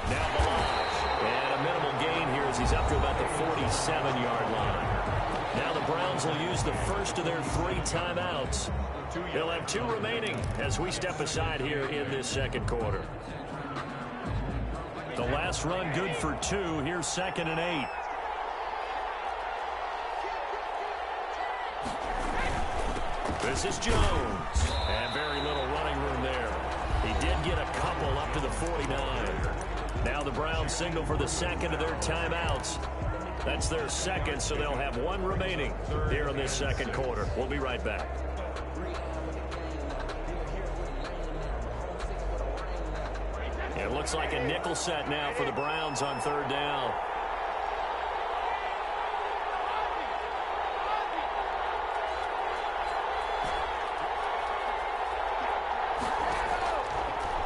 Now Balaj. And a minimal gain here as he's up to about the 47-yard line. Now the Browns will use the first of their 3 timeouts. They'll have 2 remaining as we step aside here in this second quarter. The last run good for 2. Here's 2nd and 8. This is Jones. And very little running room there. He did get a couple up to the 49. Now the Browns signal for the second of their timeouts. That's their second, so they'll have 1 remaining here in this second quarter. We'll be right back. And It looks like a nickel set now for the Browns on third down.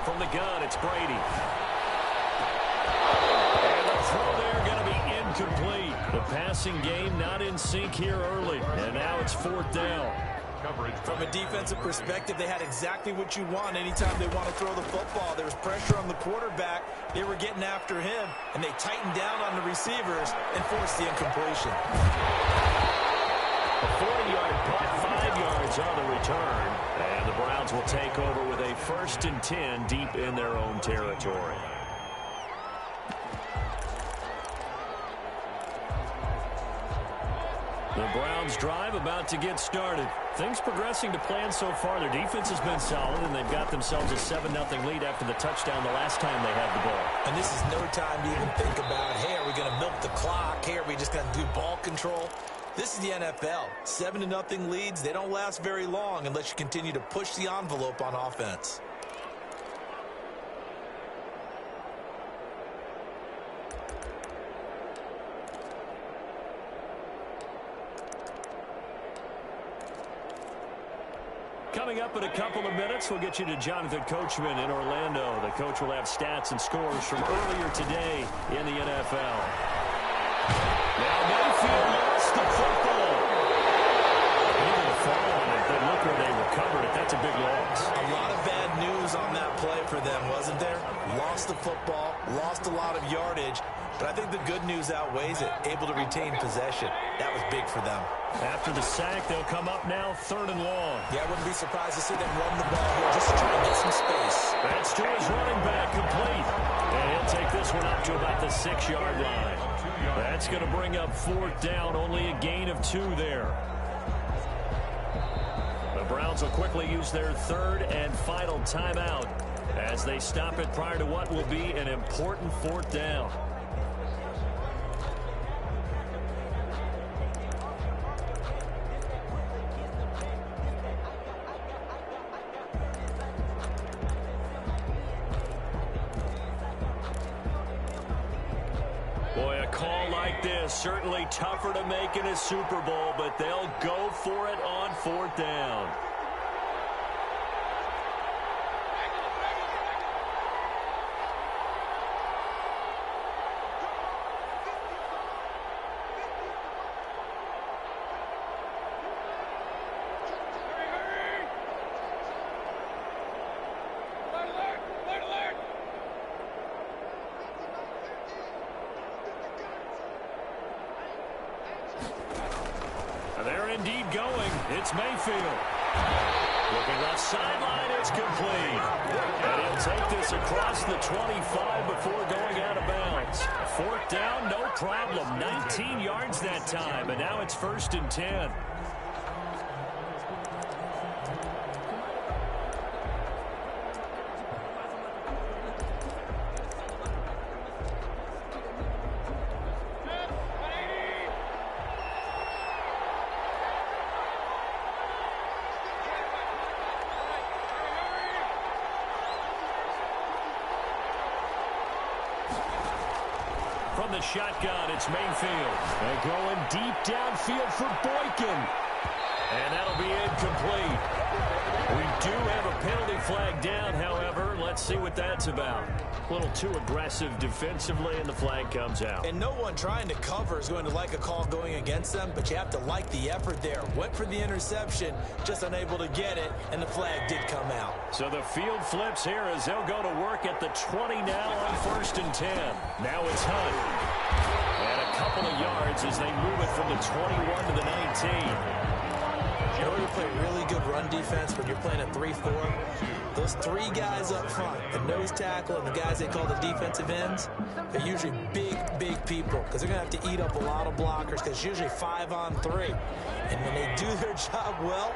From the gun, it's Brady. And the throw there going to be incomplete. The passing game not in sync here early. And now it's fourth down. From a defensive perspective, they had exactly what you want anytime they want to throw the football. There was pressure on the quarterback. They were getting after him, and they tightened down on the receivers and forced the incompletion. A 40-yard punt, 5 yards on the return. And the Browns will take over with a 1st and 10 deep in their own territory. The Browns drive about to get started. Things progressing to plan so far. Their defense has been solid, and they've got themselves a 7-0 lead after the touchdown the last time they had the ball. And this is no time to even think about, hey, are we going to milk the clock? Hey, are we just going to do ball control? This is the NFL. 7-0 leads, they don't last very long unless you continue to push the envelope on offense. Coming up in a couple of minutes, we'll get you to Jonathan Coachman in Orlando. The coach will have stats and scores from earlier today in the NFL. Now Mayfield lost the football. Even the fall on it, but look where they recovered it. That's a big loss. A lot of bad news on that play for them, wasn't there? Lost the football, lost a lot of yardage, but I think the good news outweighs it. Able to retain possession. That was big for them. After the sack, they'll come up now 3rd and long. Yeah, I wouldn't be surprised to see them run the ball here just to try and get some space. That's to his running back, complete. And he'll take this one up to about the 6-yard line. That's going to bring up 4th down, only a gain of 2 there. The Browns will quickly use their 3rd and final timeout as they stop it prior to what will be an important 4th down. Boy, a call like this, certainly tougher to make in a Super Bowl, but they'll go for it on 4th down. They're indeed going. It's Mayfield. Looking left sideline, it's complete. And he'll take this across the 25 before going out of bounds. 4th down, no problem. 19 yards that time, and now it's 1st and 10. From the shotgun, it's Mayfield. And going deep downfield for Boykin. And that'll be incomplete. We do have a penalty flag down, however. Let's see what that's about. A little too aggressive defensively, and the flag comes out. And no one trying to cover is going to like a call going against them, but you have to like the effort there. Went for the interception, just unable to get it, and the flag did come out. So the field flips here as they'll go to work at the 20 now on 1st and 10. Now it's Hunt. And a couple of yards as they move it from the 21 to the 19. In order to play really good run defense when you're playing a 3-4, those 3 guys up front, the nose tackle and the guys they call the defensive ends, they're usually big people because they're going to have to eat up a lot of blockers because it's usually 5-on-3. And when they do their job well,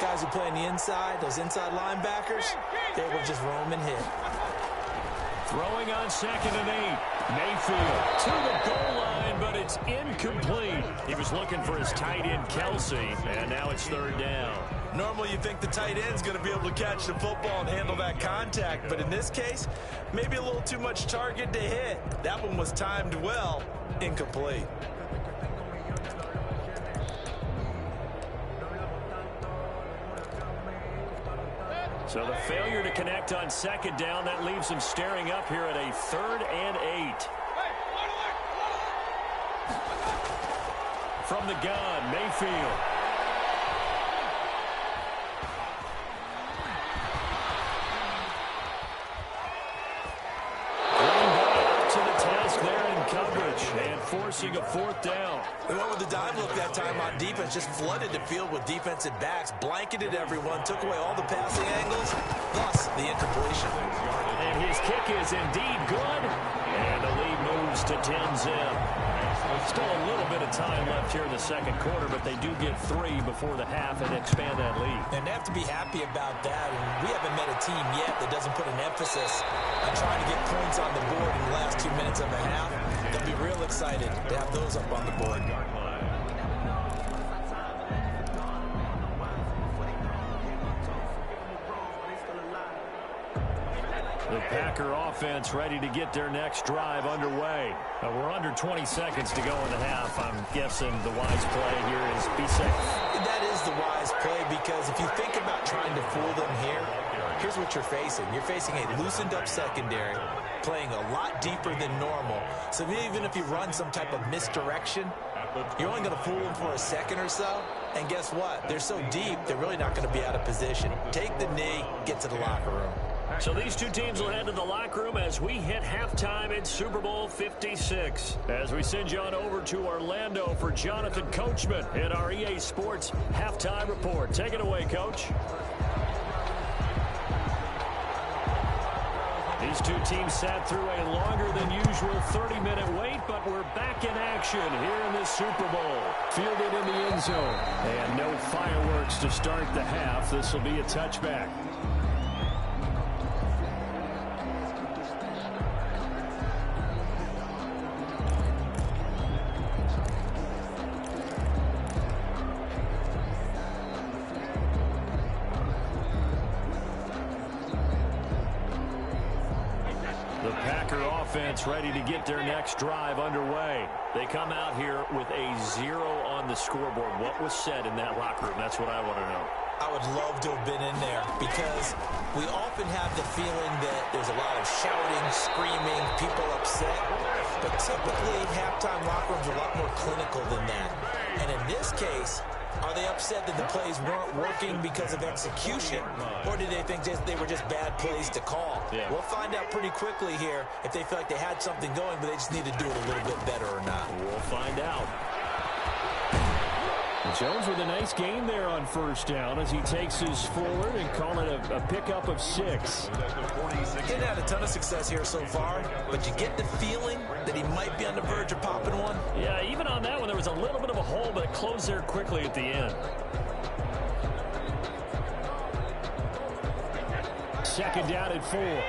guys who play on the inside, those inside linebackers, they will just roam and hit. Throwing on 2nd and 8. Mayfield to the goal line, but it's It's incomplete. He was looking for his tight end, Kelsey, and now it's third down. Normally you think the tight end's going to be able to catch the football and handle that contact, but in this case, maybe a little too much target to hit. That one was timed well, incomplete. So the failure to connect on second down, that leaves him staring up here at a 3rd and 8. From the gun, Mayfield. To the task there in coverage and forcing a 4th down. They went with the dive look that time on defense, just flooded the field with defensive backs, blanketed everyone, took away all the passing angles, thus the incompletion. And his kick is indeed good, and the lead moves to 10-zip. Still a little bit of time left here in the second quarter, but they do get 3 before the half and expand that lead. And they have to be happy about that. And we haven't met a team yet that doesn't put an emphasis on trying to get points on the board in the last 2 minutes of a half. They'll be real excited to have those up on the board. The Packer offense ready to get their next drive underway. We're under 20 seconds to go in the half. I'm guessing the wise play here is be safe. That is the wise play, because if you think about trying to fool them here, here's what you're facing. You're facing a loosened up secondary, playing a lot deeper than normal. So even if you run some type of misdirection, you're only going to fool them for a second or so. And guess what? They're so deep, they're really not going to be out of position. Take the knee, get to the locker room. So these two teams will head to the locker room as we hit halftime in Super Bowl 56. As we send you on over to Orlando for Jonathan Coachman in our EA Sports Halftime Report. Take it away, Coach. These two teams sat through a longer than usual 30-minute wait, but we're back in action here in this Super Bowl. Fielded in the end zone. And no fireworks to start the half. This will be a touchback. Ready to get their next drive underway. They come out here with a 0 on the scoreboard. What was said in that locker room? That's what I want to know. I would love to have been in there, because we often have the feeling that there's a lot of shouting, screaming, people upset. But typically, halftime locker rooms are a lot more clinical than that. And in this case, are they upset that the plays weren't working because of execution, or did they think they were just bad plays to call? Yeah. We'll find out pretty quickly here if they feel like they had something going, but they just need to do it a little bit better or not. We'll find out. Jones with a nice gain there on first down as he takes his forward and call it a pickup of 6. Didn't have a ton of success here so far, but you get the feeling that he might be on the verge of popping one. Yeah, even on that one, there was a little bit of a hole, but it closed there quickly at the end. Second down and 4.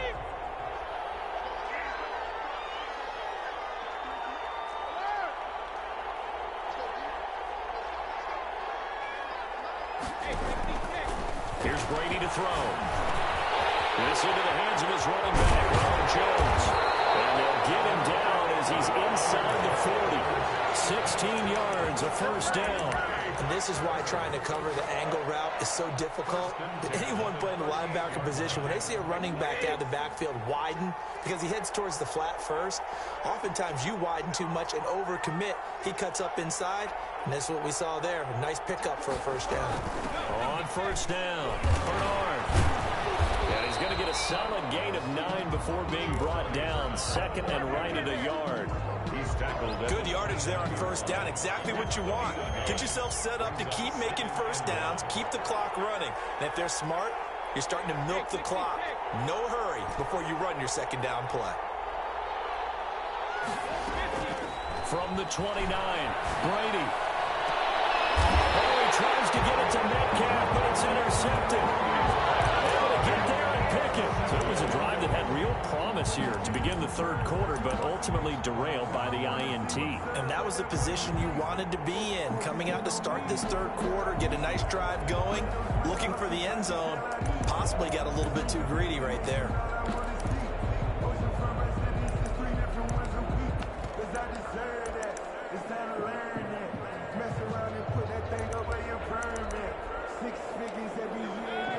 Here's Brady to throw. This into the hands of his running back, Ronald Jones. And they'll get him down as he's inside the 40. 16 yards, a first down. And this is why trying to cover the angle route is so difficult. Anyone playing the linebacker position, when they see a running back out of the backfield widen, because he heads towards the flat first, oftentimes you widen too much and overcommit. He cuts up inside, and that's what we saw there. A nice pickup for a first down. On first down, Bernard. And he's going to get a solid gain of 9 before being brought down. Second and right at a yard. He's tackled. Good yardage there on first down. Exactly what you want. Get yourself set up to keep making first downs, keep the clock running. And if they're smart, you're starting to milk the clock. No hurry before you run your second down play. From the 29, Brady. Oh, he tries to get it to Metcalf, but it's intercepted. Able to get there and pick it. So it was a drive that had real real promise here to begin the third quarter, but ultimately derailed by the INT. And that was the position you wanted to be in. Coming out to start this third quarter, get a nice drive going, looking for the end zone. Possibly got a little bit too greedy right there.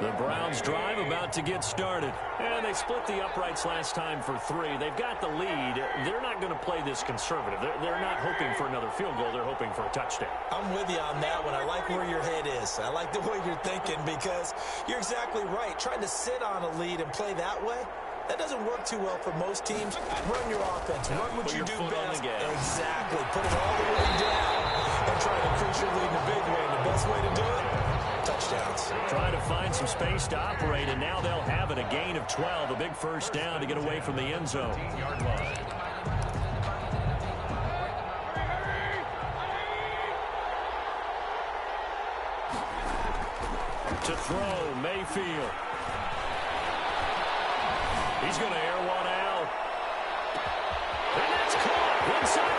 The Browns drive about to get started. And they split the uprights last time for 3. They've got the lead. They're not going to play this conservative. They're not hoping for another field goal. They're hoping for a touchdown. I'm with you on that one. I like where your head is. I like the way you're thinking because you're exactly right. Trying to sit on a lead and play that way, that doesn't work too well for most teams. Run your offense. Run what you do best. Exactly. Put it all the way down and try to increase your lead in a big way. And the best way to do it, touchdowns. Trying to find some space to operate, and now they'll have it. A gain of 12. A big first down to get away from the end zone. 15-yard line. To throw, Mayfield. He's going to air one out. And that's caught inside